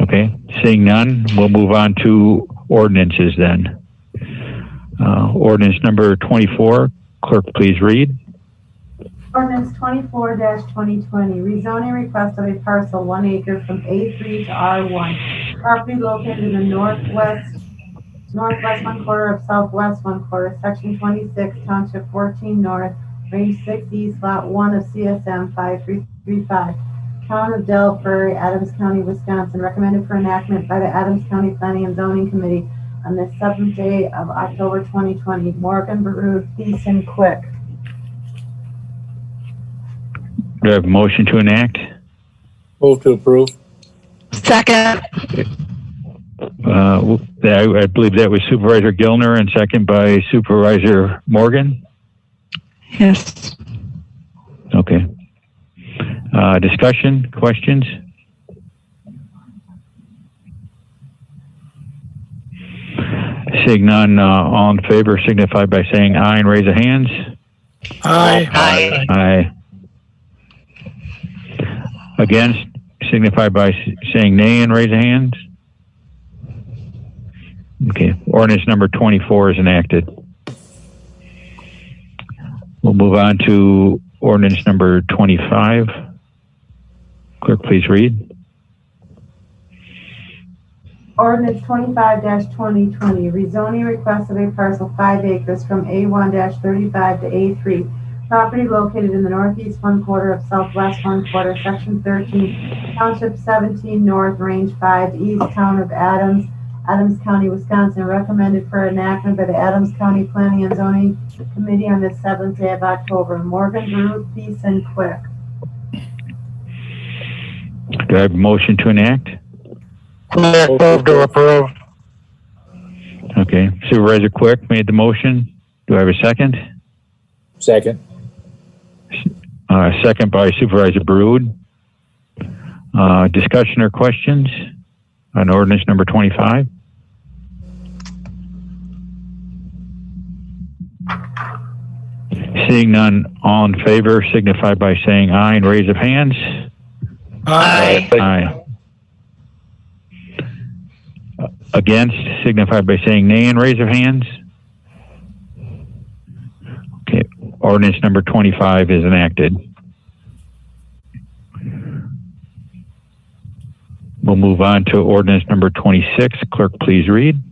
Okay, seeing none, we'll move on to ordinances then. Ordinance number 24, clerk please read. Ordinance 24-2020, rezoning request of a parcel 1 acre from A3 to R1. Property located in the northwest 1 quarter of southwest 1 quarter, section 26, township 14 north, range 6 east, lot 1 of CSM 5335. Town of Del Prairie, Adams County, Wisconsin. Recommended for enactment by the Adams County Planning and Zoning Committee on the 7th day of October 2020. Morgan, Baruch, Thiessen, Quick. Do I have a motion to enact? Move to approve. Second. I believe that was Supervisor Gilner and second by Supervisor Morgan. Yes. Okay. Discussion, questions? Seeing none, all in favor signify by saying aye and raise your hands. Aye. Aye. Aye. Against signify by saying nay and raise your hands. Okay, ordinance number 24 is enacted. We'll move on to ordinance number 25. Clerk, please read. Ordinance 25-2020, rezoning request of a parcel 5 acres from A1-35 to A3. Property located in the northeast 1/4 of southwest 1/4, section 13, township 17 north, range 5, east, town of Adams, Adams County, Wisconsin. Recommended for enactment by the Adams County Planning and Zoning Committee on the 7th day of October. Morgan, Brew, Peace, and Quick. Do I have a motion to enact? Move to approve. Okay. Supervisor Quick made the motion. Do I have a second? Second. Second by Supervisor Brood. Discussion or questions on ordinance number 25? Seeing none, all in favor signify by saying aye and raise of hands. Aye. Aye. Against signify by saying nay and raise of hands. Okay, ordinance number 25 is enacted. We'll move on to ordinance number 26. Clerk, please read.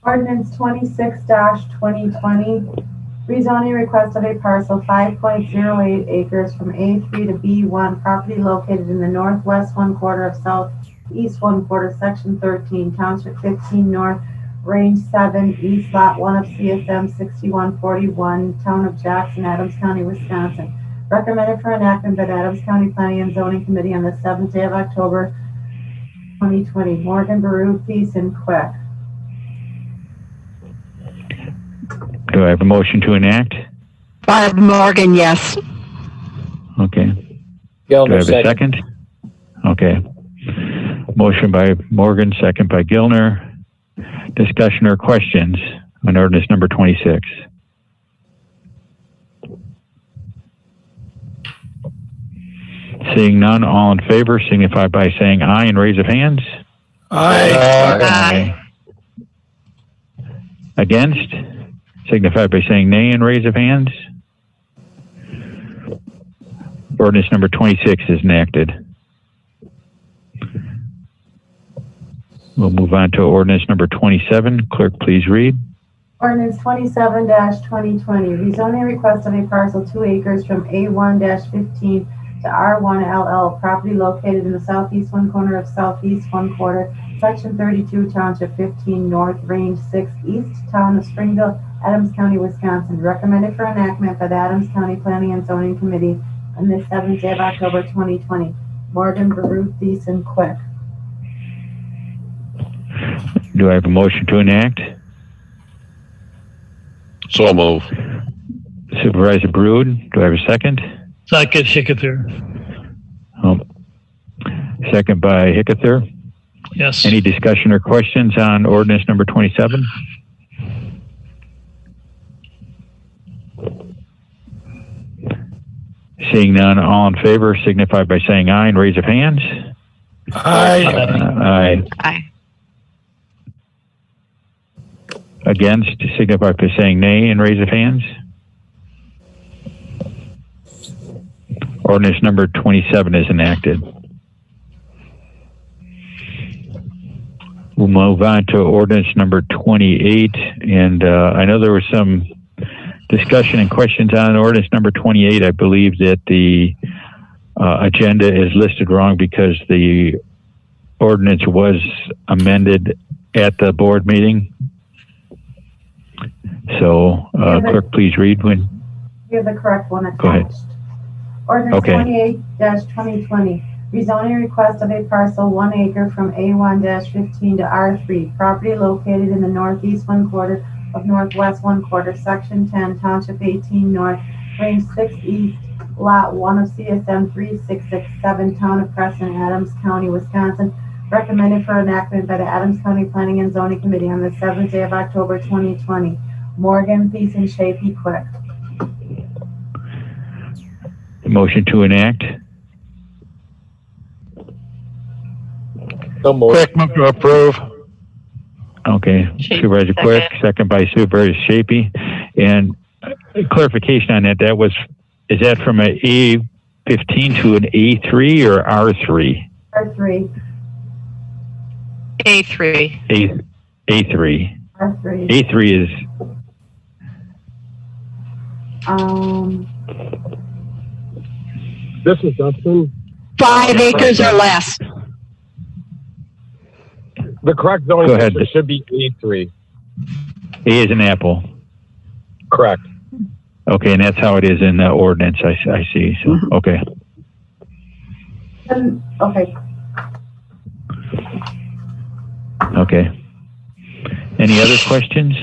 Ordinance 26-2020, rezoning request of a parcel 5.08 acres from A3 to B1, property located in the northwest 1/4 of southeast 1/4, section 13, township 15 north, range 7, east lot 1 of CSM 6141, town of Jackson, Adams County, Wisconsin. Recommended for enactment by the Adams County Planning and Zoning Committee on the 7th day of October 2020. Morgan, Baru, Peace, and Quick. Do I have a motion to enact? Barb Morgan, yes. Okay. Gilner, Do I have a second? Okay. Motion by Morgan, second by Gilner. Discussion or questions on ordinance number 26? Seeing none, all in favor signify by saying aye and raise of hands. Aye. Against signify by saying nay and raise of hands. Ordinance number 26 is enacted. We'll move on to ordinance number 27. Clerk, please read. Ordinance 27-2020, rezoning request of a parcel 2 acres from A1-15 to R1 LL, property located in the southeast 1/4 of southeast 1/4, section 32, township 15 north, range 6 east, town of Springville, Adams County, Wisconsin. Recommended for enactment by the Adams County Planning and Zoning Committee on the 7th day of October 2020. Morgan, Baruch, Thies, and Quick. Do I have a motion to enact? So move. Supervisor Brood, do I have a second? Second, Hickethier. Second by Hickethier. Yes. Any discussion or questions on ordinance number 27? Seeing none, all in favor signify by saying aye and raise of hands. Aye. Aye. Against signify by saying nay and raise of hands. Ordinance number 27 is enacted. We'll move on to ordinance number 28, and I know there was some discussion and questions on ordinance number 28. I believe that the agenda is listed wrong because the ordinance was amended at the board meeting. So, clerk, please read when. You have the correct one attached. Go ahead. Ordinance Okay. 28-2020, rezoning request of a parcel 1 acre from A1-15 to R3, property located in the northeast 1/4 of northwest 1/4, section 10, township 18 north, range 6 east, lot 1 of CSM 3667, town of Crescent, Adams County, Wisconsin. Recommended for enactment by the Adams County Planning and Zoning Committee on the 7th day of October 2020. Morgan, Peace, and Shapey, Quick. Motion to enact. So moved. Quick, move to approve. Okay, Shapey, Supervisor Quick, second by Supervisor Shapey. And clarification on that, is that from an A15 to an A3 or R3? R3. A3. A3. R3. A3 is, This is Dustin. 5 acres or less. The correct zoning Go ahead. district should be A3. A is an apple. Correct. Okay, and that's how it is in the ordinance, I see. So, okay. Okay. Okay. Any other questions?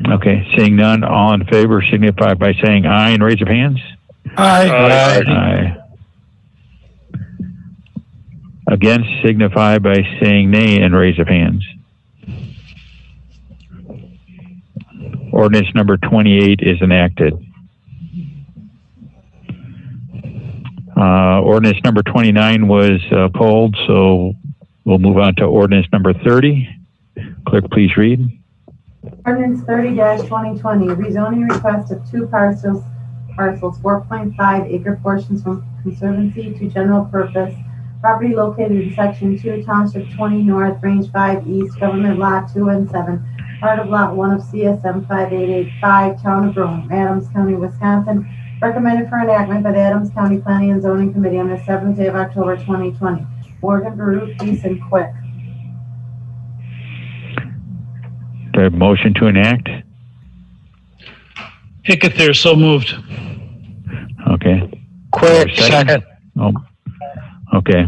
Okay, seeing none, all in favor signify by saying aye and raise your hands. Aye. Aye. Against signify by saying nay and raise of hands. Ordinance number 28 is enacted. Ordinance number 29 was pulled, so we'll move on to ordinance number 30. Clerk, please read. Ordinance 30-2020, rezoning request of 2 parcels, 4.5 acre portions from Conservancy to general purpose. Property located in section 2, township 20 north, range 5 east, government lot 2 and 7, part of lot 1 of CSM 5885, town of Rome, Adams County, Wisconsin. Recommended for enactment by the Adams County Planning and Zoning Committee on the 7th day of October 2020. Morgan, Baruch, Peace, and Quick. Do I have a motion to enact? Hickethier, so moved. Okay. Quick, second. Oh, okay.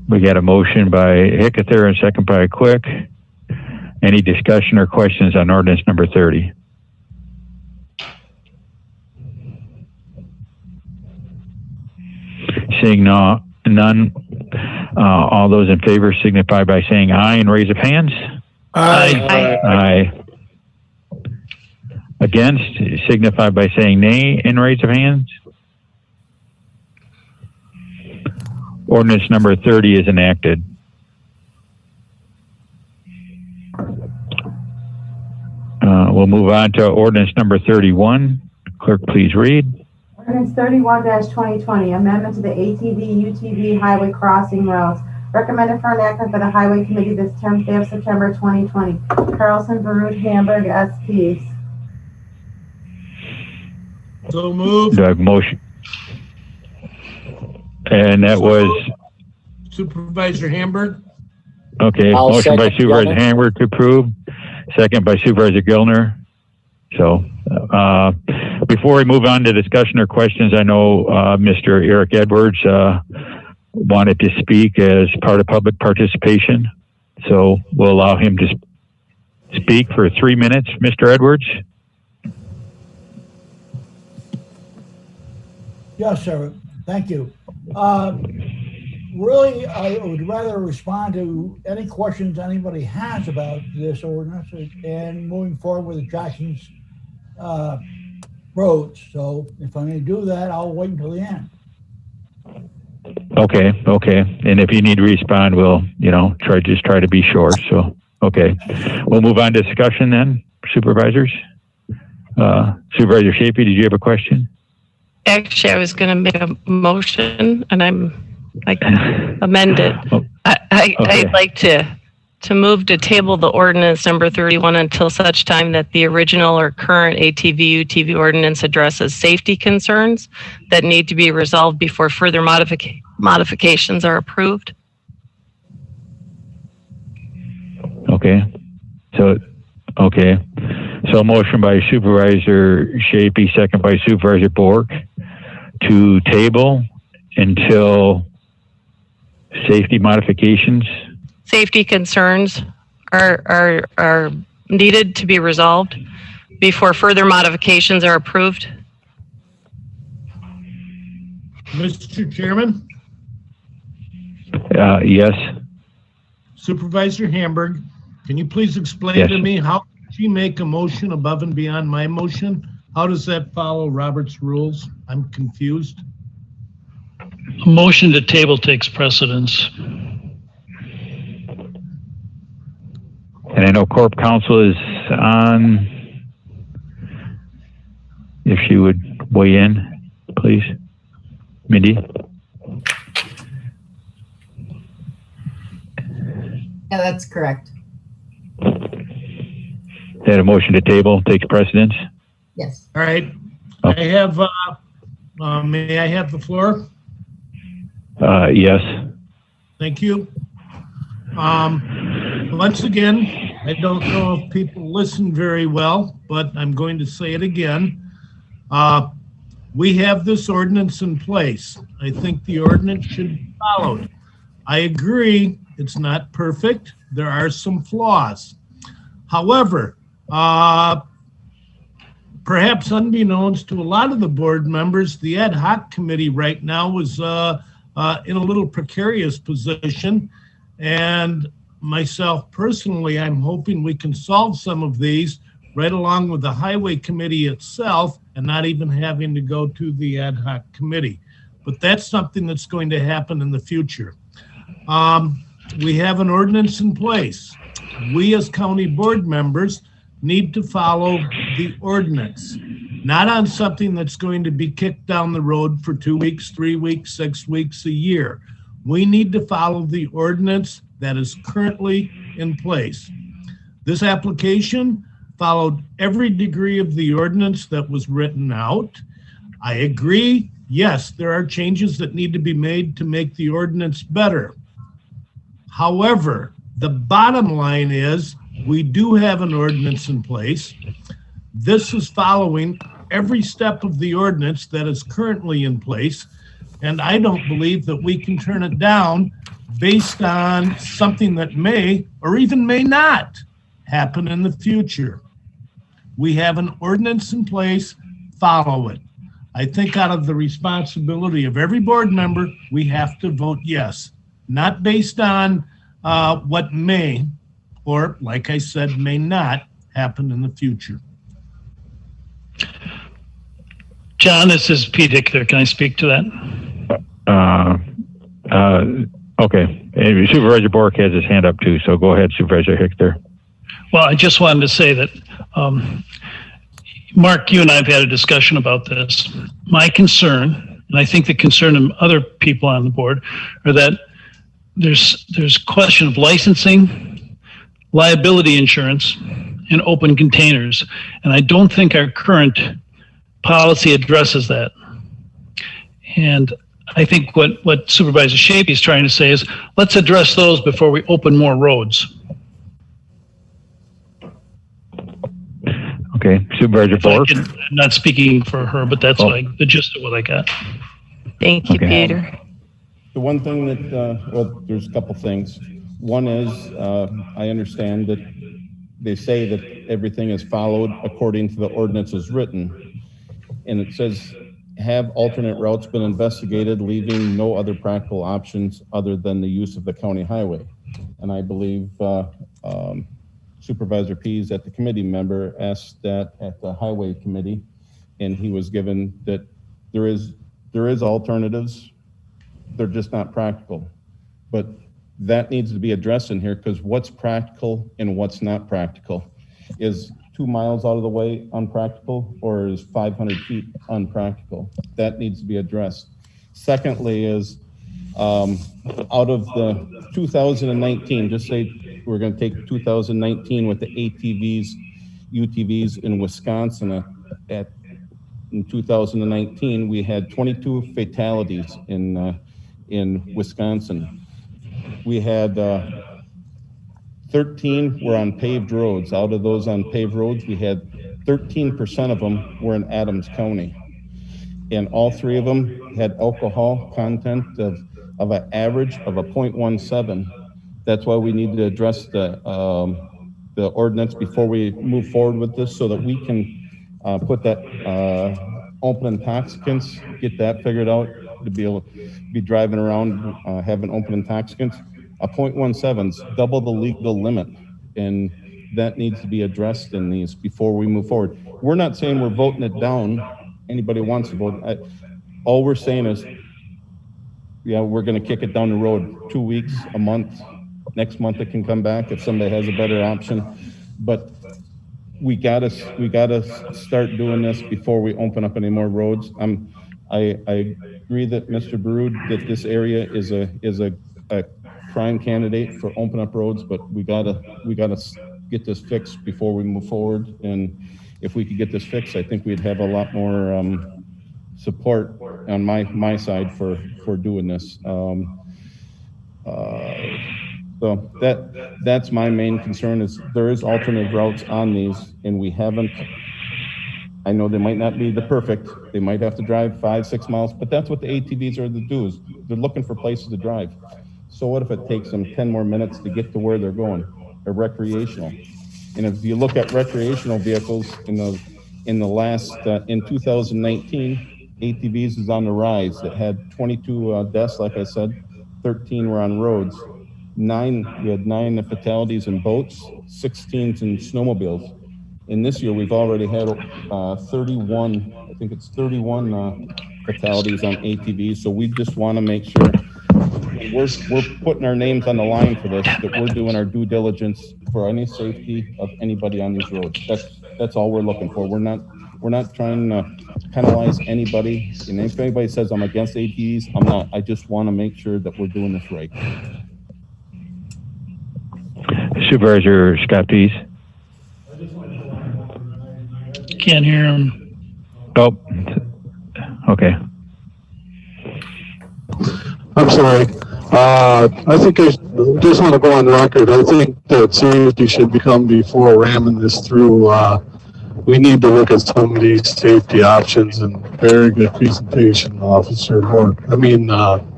We got a motion by Hickethier and second by Quick. Any discussion or questions on ordinance number 30? Seeing none, all those in favor signify by saying aye and raise of hands. Aye. Aye. Against signify by saying nay and raise of hands. Ordinance number 30 is enacted. We'll move on to ordinance number 31. Clerk, please read. Ordinance 31-2020, amendment to the ATV UTV Highway crossing routes. Recommended for enactment by the Highway Committee this 10th day of September 2020. Carlson, Baruch, Hamburg, SPs. So moved. Do I have a motion? And that was, Supervisor Hamburg. okay, I'll motion by second Supervisor Gilner. Hamburg to approve, second by Supervisor Gilner. So, before we move on to discussion or questions, I know Mr. Eric Edwards wanted to speak as part of public participation. So we'll allow him to speak for 3 minutes. Mr. Edwards? Yes, sir. Thank you. Really, I would rather respond to any questions anybody has about this ordinance and moving forward with the Jackson's roads. So if I'm going to do that, I'll wait until the end. Okay. And if you need to respond, we'll, try to be short. So, okay. We'll move on to discussion then, supervisors. Supervisor Shapey, did you have a question? Actually, I was going to make a motion, and amend it. I'd like to move to table the ordinance number 31 until such time that the original or current ATV UTV ordinance addresses safety concerns that need to be resolved before further modifications are approved. Okay. So motion by Supervisor Shapey, second by Supervisor Bork to table until safety modifications. Safety concerns are needed to be resolved before further modifications are approved. Mr. Chairman, Yes. Supervisor Hamburg, can you please explain Yes. to me how she make a motion above and beyond my motion? How does that follow Robert's rules? I'm confused. A motion to table takes precedence. And I know Corp Counsel is on. If she would weigh in, please. Mindy? Yeah, that's correct. That a motion to table takes precedence? Yes. All right. Oh. I have, may I have the floor? Yes. Thank you. Once again, I don't know if people listen very well, but I'm going to say it again. We have this ordinance in place. I think the ordinance should be followed. I agree, it's not perfect. There are some flaws. However, perhaps unbeknownst to a lot of the board members, the ad hoc committee right now is in a little precarious position. And myself personally, I'm hoping we can solve some of these right along with the highway committee itself and not even having to go to the ad hoc committee. But that's something that's going to happen in the future. We have an ordinance in place. We as county board members need to follow the ordinance, not on something that's going to be kicked down the road for 2 weeks, 3 weeks, 6 weeks, a year. We need to follow the ordinance that is currently in place. This application followed every degree of the ordinance that was written out. I agree, yes, there are changes that need to be made to make the ordinance better. However, the bottom line is we do have an ordinance in place. This is following every step of the ordinance that is currently in place. And I don't believe that we can turn it down based on something that may or even may not happen in the future. We have an ordinance in place, follow it. I think out of the responsibility of every board member, we have to vote yes, not based on what may, or like I said, may not happen in the future. John, this is Pete Hickethier. Can I speak to that? Okay. And Supervisor Bork has his hand up too, so go ahead, Supervisor Hickethier. Well, I just wanted to say that, Mark, you and I have had a discussion about this. My concern, and I think the concern of other people on the board, are that there's question of licensing, liability insurance, and open containers. And I don't think our current policy addresses that. And I think what Supervisor Shapey is trying to say is, let's address those before we open more roads. Okay, Supervisor Bork. I'm not speaking for her, but that's the gist of what I got. Thank you, Okay. Peter. The one thing that, well, there's a couple things. One is, I understand that they say that everything is followed according to the ordinance as written. And it says, have alternate routes been investigated, leaving no other practical options other than the use of the county highway? And I believe Supervisor Pease, at the committee member, asked that at the highway committee, and he was given that there is alternatives. They're just not practical. But that needs to be addressed in here, because what's practical and what's not practical? Is 2 miles out of the way unpractical, or is 500 feet unpractical? That needs to be addressed. Secondly is, out of the 2019, just say we're going to take 2019 with the ATVs, UTVs in Wisconsin. In 2019, we had 22 fatalities in Wisconsin. We had 13 were on paved roads. Out of those on paved roads, we had 13% of them were in Adams County. And all 3 of them had alcohol content of an average of a 0.17. That's why we need to address the ordinance before we move forward with this, so that we can put that open intoxicants, get that figured out, to be able to be driving around having open intoxicants. A 0.17 is double the legal limit, and that needs to be addressed in these before we move forward. We're not saying we're voting it down. Anybody wants to vote. All we're saying is, yeah, we're going to kick it down the road 2 weeks, a month. Next month it can come back if somebody has a better option. But we gotta start doing this before we open up any more roads. I agree that Mr. Baroud, that this area is a prime candidate for open up roads, but we gotta get this fixed before we move forward. And if we could get this fixed, I think we'd have a lot more support on my side for doing this. So that's my main concern, is there is alternate routes on these, and we haven't. I know they might not be the perfect. They might have to drive 5-6 miles, but that's what the ATVs are to do, is they're looking for places to drive. So what if it takes them 10 more minutes to get to where they're going? They're recreational. And if you look at recreational vehicles in 2019, ATVs is on the rise. It had 22 deaths, like I said, 13 were on roads. We had 9 fatalities in boats, 16 in snowmobiles. And this year we've already had 31, I think it's 31 fatalities on ATVs. So we just want to make sure we're putting our names on the line for this, that we're doing our due diligence for any safety of anybody on these roads. That's all we're looking for. We're not trying to penalize anybody. And if anybody says I'm against ATVs, I'm not. I just want to make sure that we're doing this right. Supervisor Scott Pease. Can't hear him. Oh, okay. I'm sorry. I think I just want to go on record. I think that safety should come before ramming this through. We need to look at some of these safety options, and very good presentation, Officer Borg.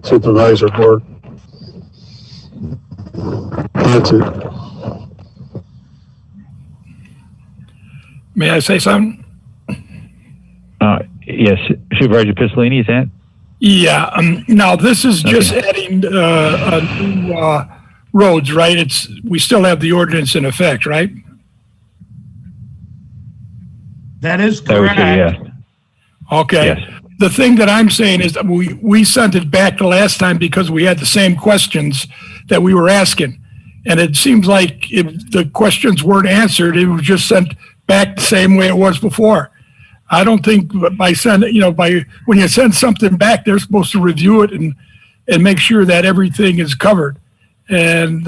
Supervisor Borg. That's it. May I say something? Yes, Supervisor Picciolini, is that? Yeah. Now this is just adding new roads, right? We still have the ordinance in effect, right? That is correct. Yeah. Okay. Yes. The thing that I'm saying is that we sent it back the last time because we had the same questions that we were asking. And it seems like if the questions weren't answered, it was just sent back the same way it was before. I don't think when you send something back, they're supposed to review it and make sure that everything is covered. And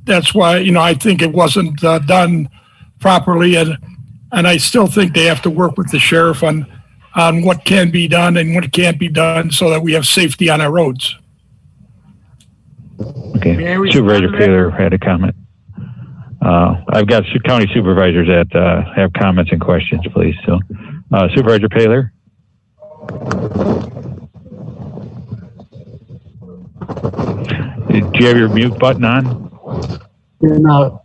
that's why, I think it wasn't done properly. And I still think they have to work with the sheriff on what can be done and what can't be done so that we have safety on our roads. Okay. Supervisor Taylor had a comment. I've got county supervisors that have comments and questions, please. So, Supervisor Taylor. Do you have your mute button on? You're not.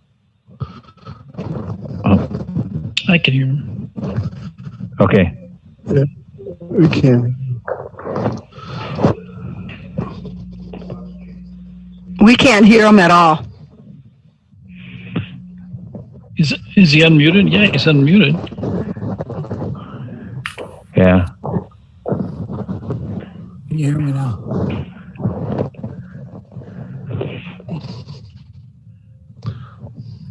I can hear him. Okay. Yeah, we can. We can't hear him at all. Is he unmuted? Yeah, he's unmuted. Yeah. Can you hear me now?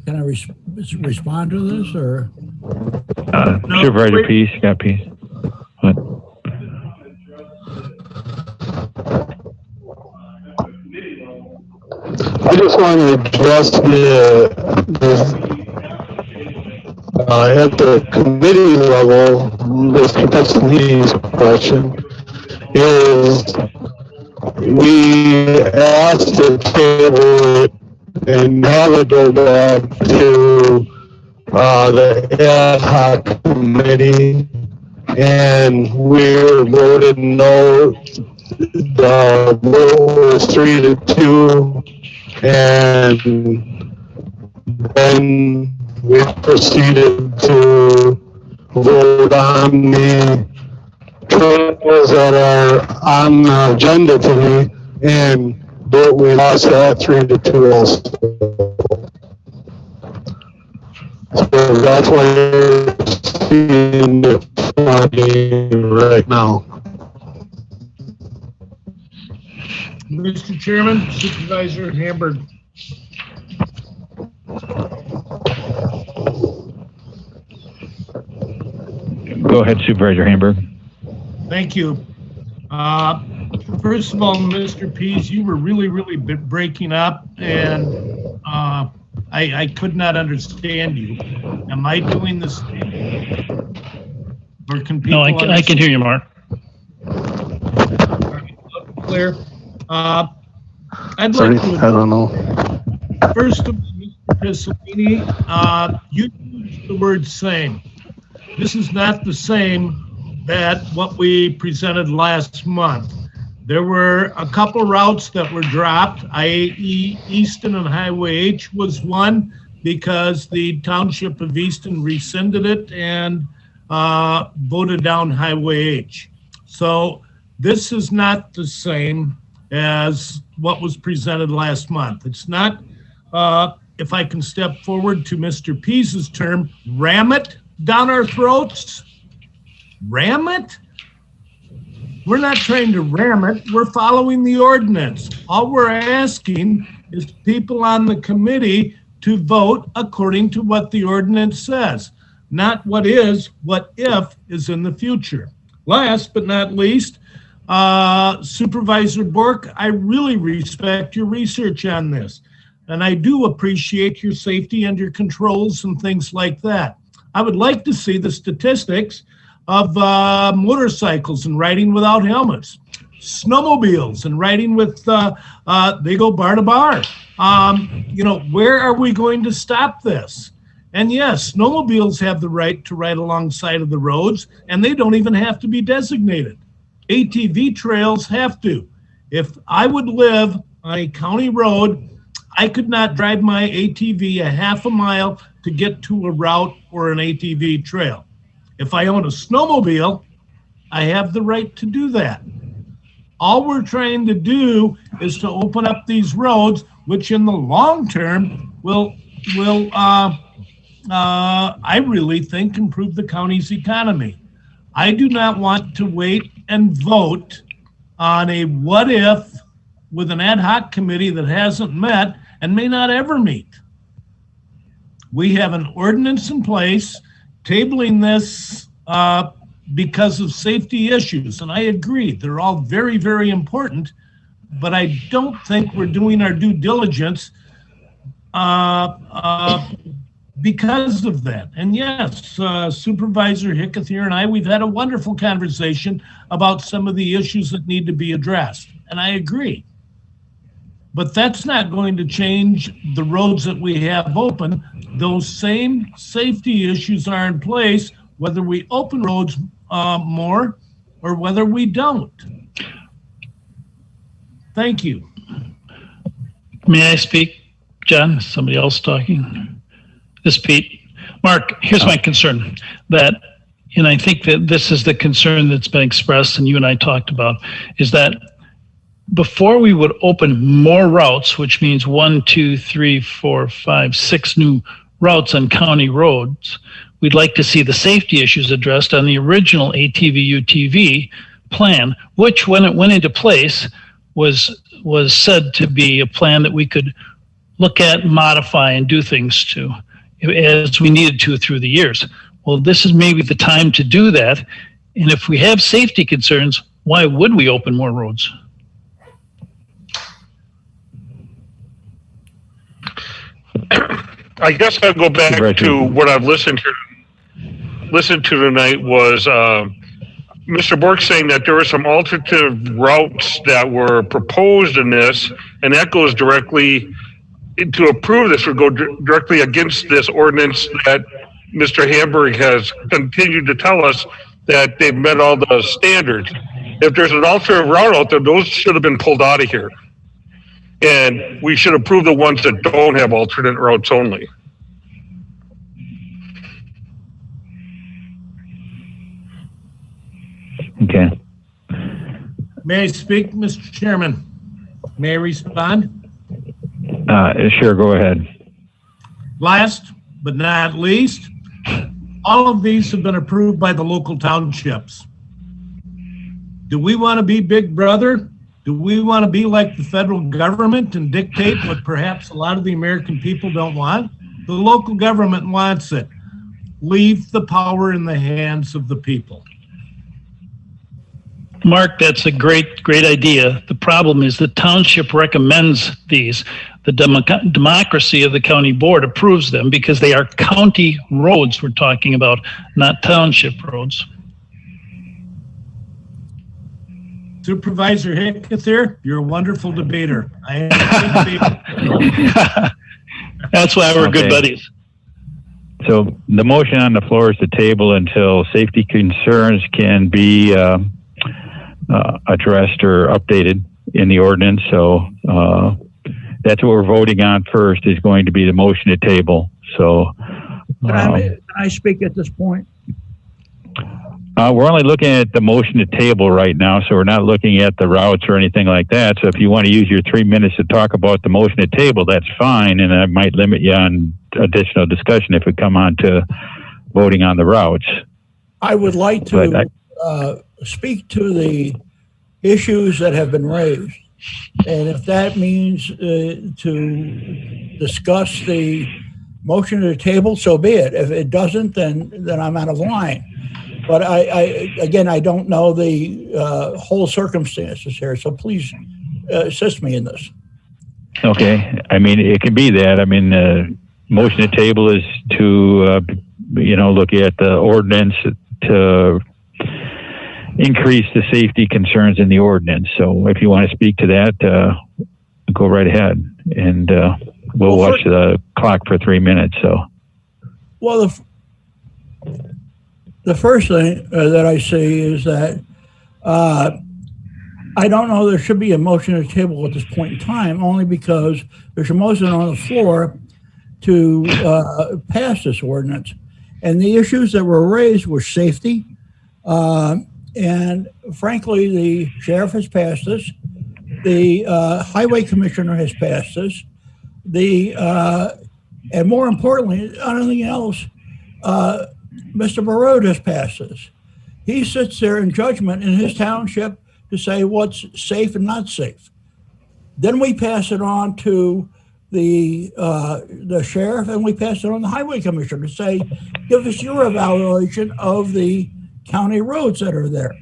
Can I respond to this, or? Supervisor Pease, Scott Pease. What? I just want to address at the committee level, Mr. Picciolini's question is, we asked to table it and have it go back to the ad hoc committee, and we were voted no. The vote was 3-2, and then we proceeded to vote on the trails that are on the agenda today, but we lost that 3-2 also. So that's why you're seeing it right now. Mr. Chairman, Supervisor Hamburg. Go ahead, Supervisor Hamburg. Thank you. First of all, Mr. Pease, you were really breaking up, and I could not understand you. Am I doing this? Or can people? No, I can hear you, Mark. Clear. I'd like to. I don't know. First of all, Mr. Piccolini, you used the word same. This is not the same that what we presented last month. There were a couple routes that were dropped. IAE Easton and Highway H was one because the Township of Easton rescinded it and voted down Highway H. So this is not the same as what was presented last month. It's not, if I can step forward to Mr. Pease's term, ram it down our throats. Ram it? We're not trying to ram it. We're following the ordinance. All we're asking is people on the committee to vote according to what the ordinance says, not what is, what if is in the future. Last but not least, Supervisor Bork, I really respect your research on this, and I do appreciate your safety and your controls and things like that. I would like to see the statistics of motorcycles and riding without helmets, snowmobiles and riding with, they go bar to bar. You know, where are we going to stop this? And yes, snowmobiles have the right to ride alongside of the roads, and they don't even have to be designated. ATV trails have to. If I would live on a county road, I could not drive my ATV a half a mile to get to a route or an ATV trail. If I own a snowmobile, I have the right to do that. All we're trying to do is to open up these roads, which in the long term will I really think improve the county's economy. I do not want to wait and vote on a what if with an ad hoc committee that hasn't met and may not ever meet. We have an ordinance in place tabling this because of safety issues, and I agree, they're all very, very important, but I don't think we're doing our due diligence because of that. And yes, Supervisor Hickethier and I, we've had a wonderful conversation about some of the issues that need to be addressed, and I agree. But that's not going to change the roads that we have open. Those same safety issues are in place, whether we open roads more or whether we don't. Thank you. May I speak, John? Somebody else talking? This is Pete. Mark, here's my concern. And I think that this is the concern that's been expressed and you and I talked about, is that before we would open more routes, which means 1, 2, 3, 4, 5, 6 new routes on county roads, we'd like to see the safety issues addressed on the original ATV UTV plan, which when it went into place was said to be a plan that we could look at, modify, and do things to as we needed to through the years. Well, this is maybe the time to do that. And if we have safety concerns, why would we open more roads? I guess I'll go back to what I've listened to tonight was Mr. Bork saying that there were some alternative routes that were proposed in this, and that goes directly to approve this would go directly against this ordinance that Mr. Hamburg has continued to tell us that they've met all the standards. If there's an alternative route out there, those should have been pulled out of here. And we should approve the ones that don't have alternate routes only. Okay. May I speak, Mr. Chairman? May I respond? Sure, go ahead. Last but not least, all of these have been approved by the local townships. Do we want to be Big Brother? Do we want to be like the federal government and dictate what perhaps a lot of the American people don't want? The local government wants it. Leave the power in the hands of the people. Mark, that's a great idea. The problem is the township recommends these. The democracy of the county board approves them because they are county roads we're talking about, not township roads. Supervisor Hickethier, you're a wonderful debater. That's why we're good buddies. So the motion on the floor is to table until safety concerns can be addressed or updated in the ordinance. So that's what we're voting on first, is going to be the motion to table. So Can I speak at this point? we're only looking at the motion to table right now, so we're not looking at the routes or anything like that. So if you want to use your 3 minutes to talk about the motion to table, that's fine, and I might limit you on additional discussion if we come on to voting on the routes. I would like to speak to the issues that have been raised. And if that means to discuss the motion to the table, so be it. If it doesn't, then I'm out of line. But again, I don't know the whole circumstances here, so please assist me in this. Okay. I mean, it can be that. I mean, motion to table is to, look at the ordinance to increase the safety concerns in the ordinance. So if you want to speak to that, go right ahead, and we'll watch the clock for 3 minutes. So, well, the first thing that I see is that I don't know there should be a motion to table at this point in time, only because there's a motion on the floor to pass this ordinance. And the issues that were raised were safety. And frankly, the sheriff has passed this. The highway commissioner has passed this. And more importantly, anything else, Mr. Barode has passed this. He sits there in judgment in his township to say what's safe and not safe. Then we pass it on to the sheriff, and we pass it on to the highway commissioner to say, give us your evaluation of the county roads that are there.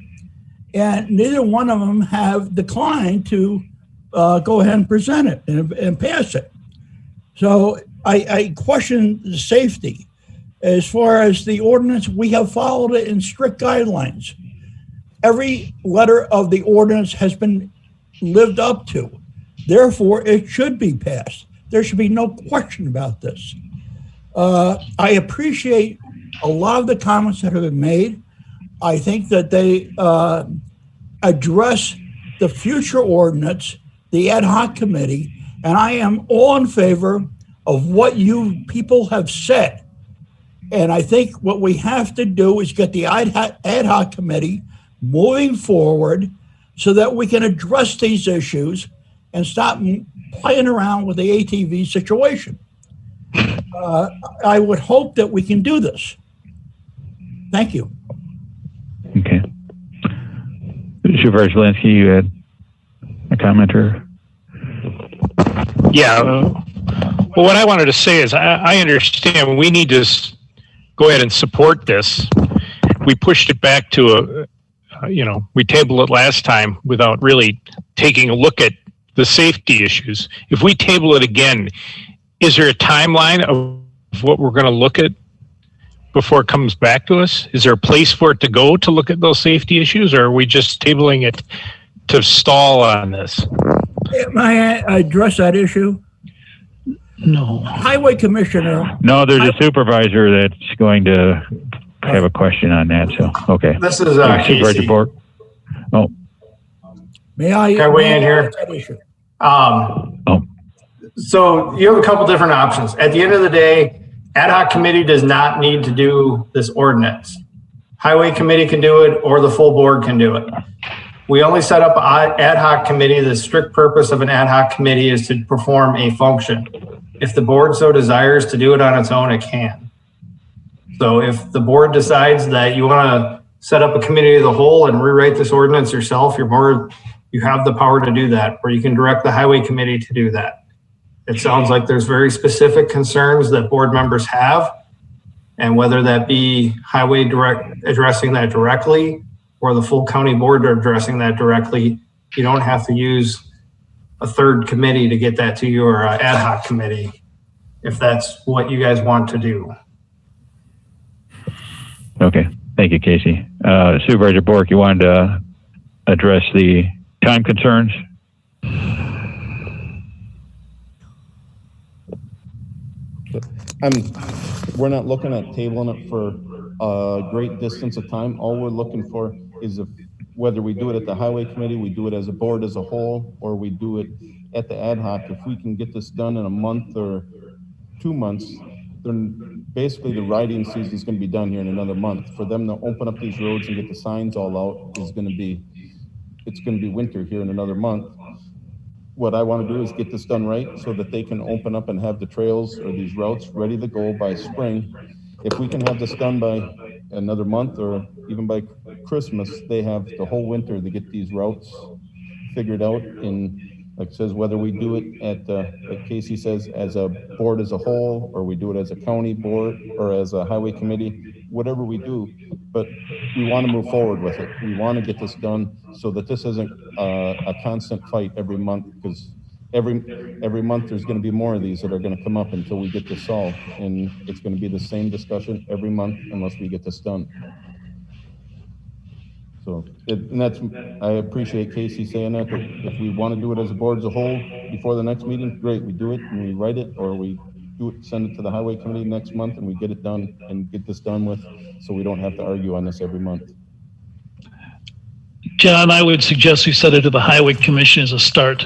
And neither one of them have declined to go ahead and present it and pass it. So I question the safety. As far as the ordinance, we have followed it in strict guidelines. Every letter of the ordinance has been lived up to. Therefore, it should be passed. There should be no question about this. I appreciate a lot of the comments that have been made. I think that they address the future ordinance, the ad hoc committee, and I am all in favor of what you people have said. And I think what we have to do is get the ad hoc committee moving forward so that we can address these issues and stop playing around with the ATV situation. I would hope that we can do this. Thank you. Okay. Supervisor Zelensky, you had a comment or? Yeah. Well, what I wanted to say is I understand we need to go ahead and support this. We pushed it back to we tabled it last time without really taking a look at the safety issues. If we table it again, is there a timeline of what we're going to look at before it comes back to us? Is there a place for it to go to look at those safety issues, or are we just tabling it to stall on this? May I address that issue? No. Highway commissioner. No, there's a supervisor that's going to have a question on that. So, okay. This is Supervisor Bork. Oh. May I? Can I weigh in here? So you have a couple different options. At the end of the day, ad hoc committee does not need to do this ordinance. Highway committee can do it, or the full board can do it. We only set up an ad hoc committee. The strict purpose of an ad hoc committee is to perform a function. If the board so desires to do it on its own, it can. So if the board decides that you want to set up a committee of the whole and rewrite this ordinance yourself, you have the power to do that, or you can direct the highway committee to do that. It sounds like there's very specific concerns that board members have, and whether that be highway addressing that directly, or the full county board are addressing that directly, you don't have to use a third committee to get that to you, or an ad hoc committee, if that's what you guys want to do. Okay, thank you, Casey. Supervisor Bork, you wanted to address the time concerns? We're not looking at tabling it for a great distance of time. All we're looking for is whether we do it at the highway committee, we do it as a board as a whole, or we do it at the ad hoc. If we can get this done in a month or 2 months, then basically the riding season is going to be done here in another month. For them to open up these roads and get the signs all out it's going to be winter here in another month. What I want to do is get this done right so that they can open up and have the trails or these routes ready to go by spring. If we can have this done by another month or even by Christmas, they have the whole winter to get these routes figured out. And like it says, whether we do it at, like Casey says, as a board as a whole, or we do it as a county board or as a highway committee, whatever we do, but we want to move forward with it. We want to get this done so that this isn't a constant fight every month, because every month there's going to be more of these that are going to come up until we get this solved, and it's going to be the same discussion every month unless we get this done. So, and that's, I appreciate Casey saying that, but if we want to do it as a board as a whole before the next meeting, great, we do it and we write it, or we do it, send it to the highway committee next month and we get it done and get this done with, so we don't have to argue on this every month. John, I would suggest we set it to the Highway Commission as a start.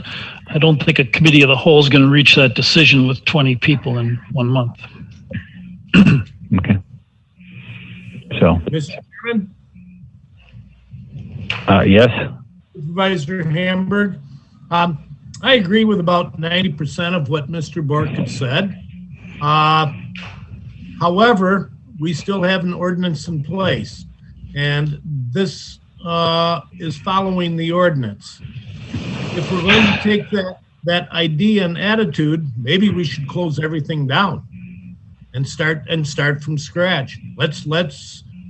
I don't think a committee of the whole is going to reach that decision with 20 people in 1 month. Okay. So. Mr. Chairman? Yes. Supervisor Hamburg. I agree with about 90% of what Mr. Bork had said. However, we still have an ordinance in place, and this is following the ordinance. If we're going to take that idea and attitude, maybe we should close everything down and start from scratch. Let's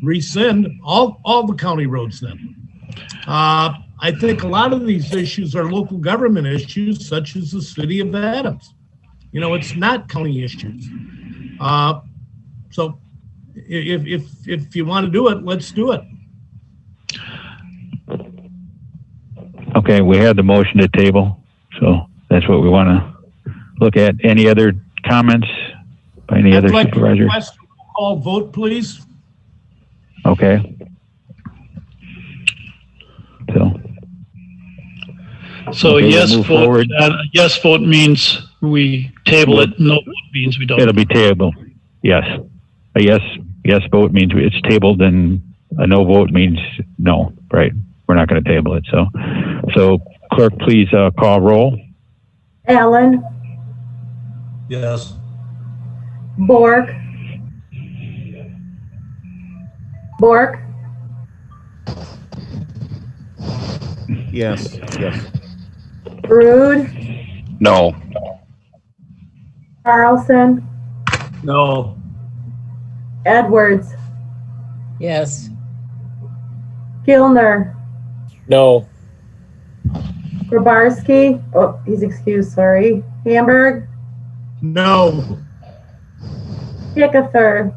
rescind all the county roads then. I think a lot of these issues are local government issues, such as the city of Adams. You know, it's not county issues. So if you want to do it, let's do it. Okay, we have the motion to table, so that's what we want to look at. Any other comments by any other supervisors? I'd like to request a roll call vote, please. Okay. So okay, yes we'll vote. Yes vote means we table it. No vote means we don't. It'll be tabled. Yes. A yes vote means it's tabled, and a no vote means no. Right. We're not going to table it. So clerk, please call roll. Allen. Yes. Bork. Yes. Rude. No. Carlson. No. Edwards. Yes. Gilner. No. Grabarski. Oh, he's excused, sorry. Hamburg. No. Hickethier.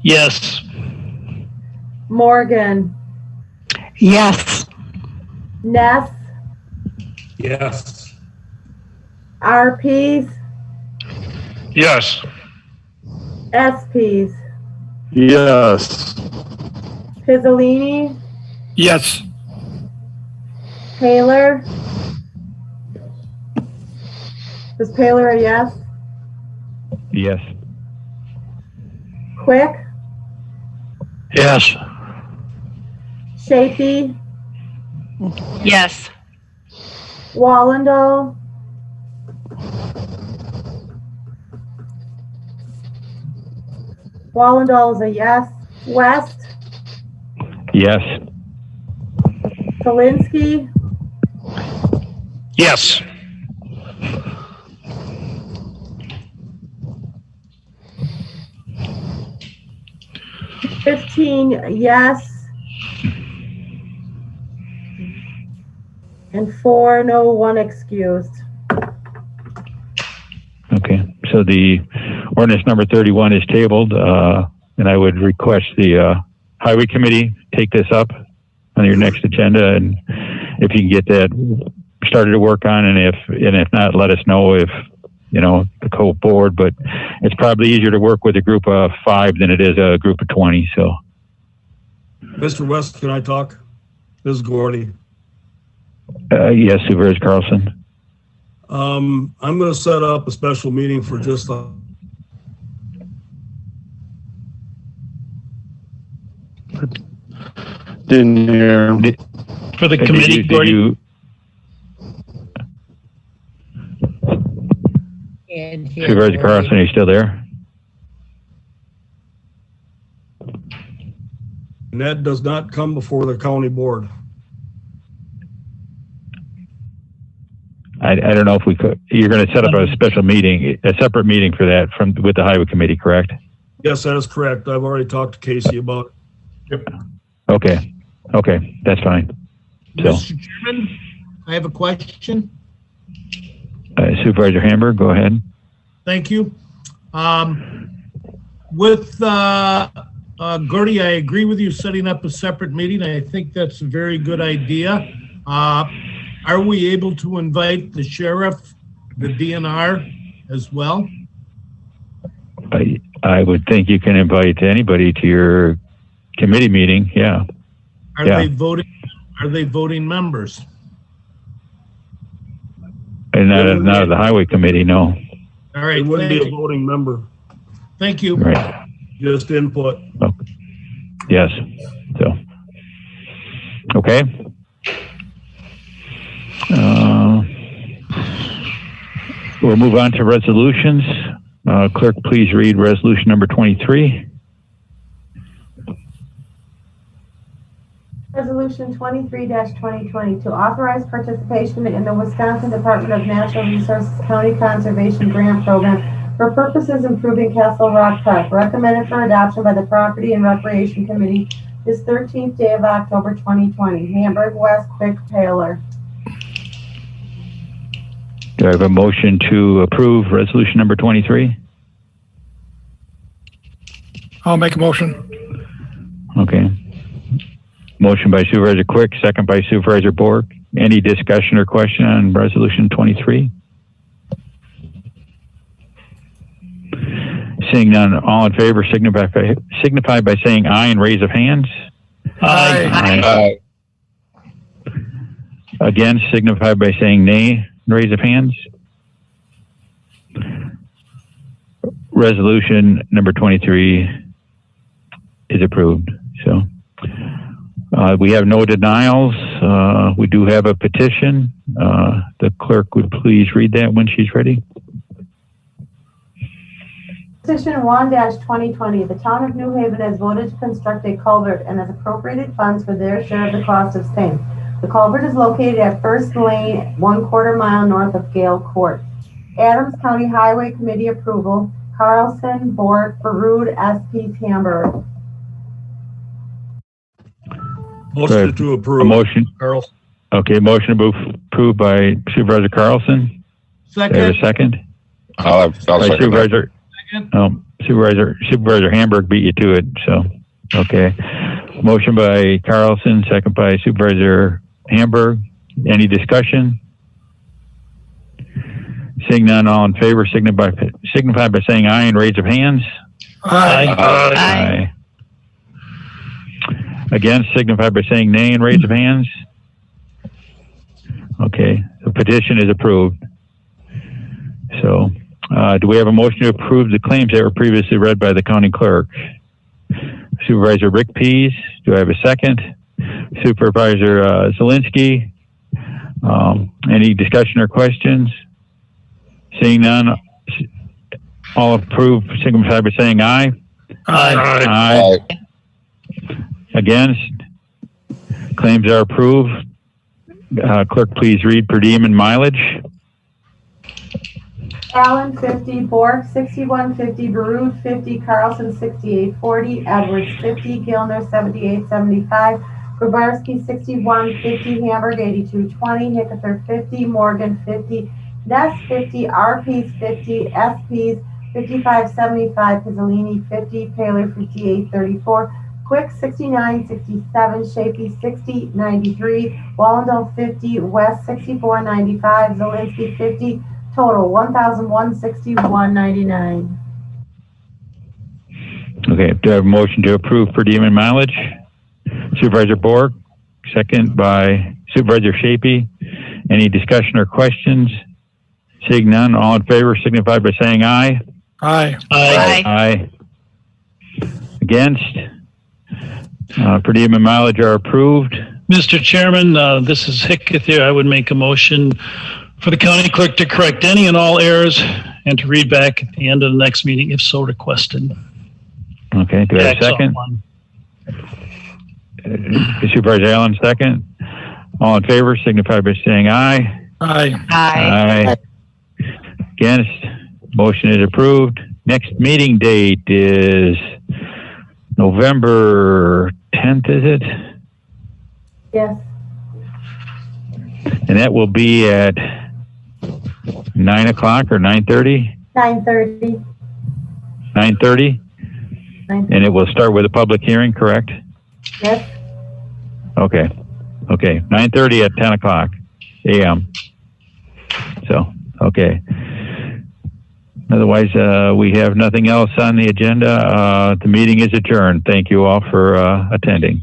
Yes. Morgan. Yes. Ness. Yes. RPs. Yes. SPs. Yes. Pizzolini. Yes. Paler. Was Paler a yes? Yes. Quick. Yes. Shapey. Yes. Wallendall. Wallendall is a yes. West. Yes. Kalinsky. Yes. $15 yes. And 4 no, 1 excused. Okay, so the ordinance number 31 is tabled, and I would request the Highway Committee take this up on your next agenda, and if you can get that started to work on, and if not, let us know if, the whole board, but it's probably easier to work with a group of 5 than it is a group of 20, so. Mr. West, can I talk? This is Gordy. Yes, Supervisor Carlson. I'm going to set up a special meeting for just Didn't hear. For the committee, Gordy? Supervisor Carlson, are you still there? And that does not come before the county board. I don't know if we could. You're going to set up a special meeting, a separate meeting for that with the Highway Committee, correct? Yes, that is correct. I've already talked to Casey about it. Yep. Okay, that's fine. So, Mr. Chairman, I have a question. Supervisor Hamburg, go ahead. Thank you. With Gordy, I agree with you setting up a separate meeting. I think that's a very good idea. Are we able to invite the sheriff, the DNR as well? I would think you can invite anybody to your committee meeting. Yeah. Are they voting members? And not of the Highway Committee, no. All right. It wouldn't be a voting member. Thank you. Right. Just input. Okay. Yes. So, okay. We'll move on to resolutions. Clerk, please read resolution number 23. Resolution 23-2020 to authorize participation in the Wisconsin Department of Natural Resources County Conservation Grant Program for purposes improving Castle Rock Park, recommended for adoption by the Property and Recreation Committee this 13th day of October 2020. Hamburg, West, Quick, Paler. Do I have a motion to approve resolution number 23? I'll make a motion. Okay. Motion by Supervisor Quick, second by Supervisor Bork. Any discussion or question on resolution 23? Seeing none, all in favor signify by saying aye and raise of hands. Aye. Aye. Again, signify by saying nay, raise of hands. Resolution number 23 is approved. So we have no denials. We do have a petition. The clerk would please read that when she's ready. Petition 1-2020, the town of New Haven has voted to construct a culvert and has appropriated funds for their share of the cost of same. The culvert is located at First Lane, 1/4 mile north of Gale Court. Adams County Highway Committee approval, Carlson, Bork, Baroud, SP, Hamburg. Motion to approve. A motion. Carlson. Okay, motion approved by Supervisor Carlson. Second. Do I have a second? I'll second Supervisor. Supervisor Hamburg beat you to it. So, okay. Motion by Carlson, second by Supervisor Hamburg. Any discussion? Seeing none, all in favor signify by saying aye and raise of hands. Aye. Against, signify by saying nay and raise of hands. Okay, the petition is approved. So, do we have a motion to approve the claims that were previously read by the county clerk? Supervisor Rick Pease, do I have a second? Supervisor Zielinski, any discussion or questions? Seeing none, all approved, signify by saying aye. Aye. Against, claims are approved. Clerk, please read per diem and mileage. Allen 50, Bork 6150, Baroud 50, Carlson 6840, Edwards 50, Gilner 7875, Grabarski 6150, Hamburg 8220, Hickethier 50, Morgan 50, Ness 50, RPs 50, SPs 5575, Pizzolini 50, Paler 5834, Quick 6967, Shapey 6093, Wallendale 50, West 6495, Zelinski 50, total 1,161.99. Okay, do I have a motion to approve per diem and mileage? Supervisor Borg, second by Supervisor Shapey. Any discussion or questions? Seeing none, all in favor signify by saying aye. Aye. Aye. Against? Per diem and mileage are approved. Mr. Chairman, this is Hickethier. I would make a motion for the county clerk to correct any and all errors and to read back at the end of the next meeting if so requested. Okay, do I have a second? Supervisor Allen, second. All in favor signify by saying aye. Aye. Against? Motion is approved. Next meeting date is November 10th, is it? Yes. And that will be at 9 o'clock or 9:30? 9:30. 9:30? And it will start with a public hearing, correct? Yes. Okay. 9:30 at 10 o'clock a.m. So, okay. Otherwise, we have nothing else on the agenda. The meeting is adjourned. Thank you all for attending.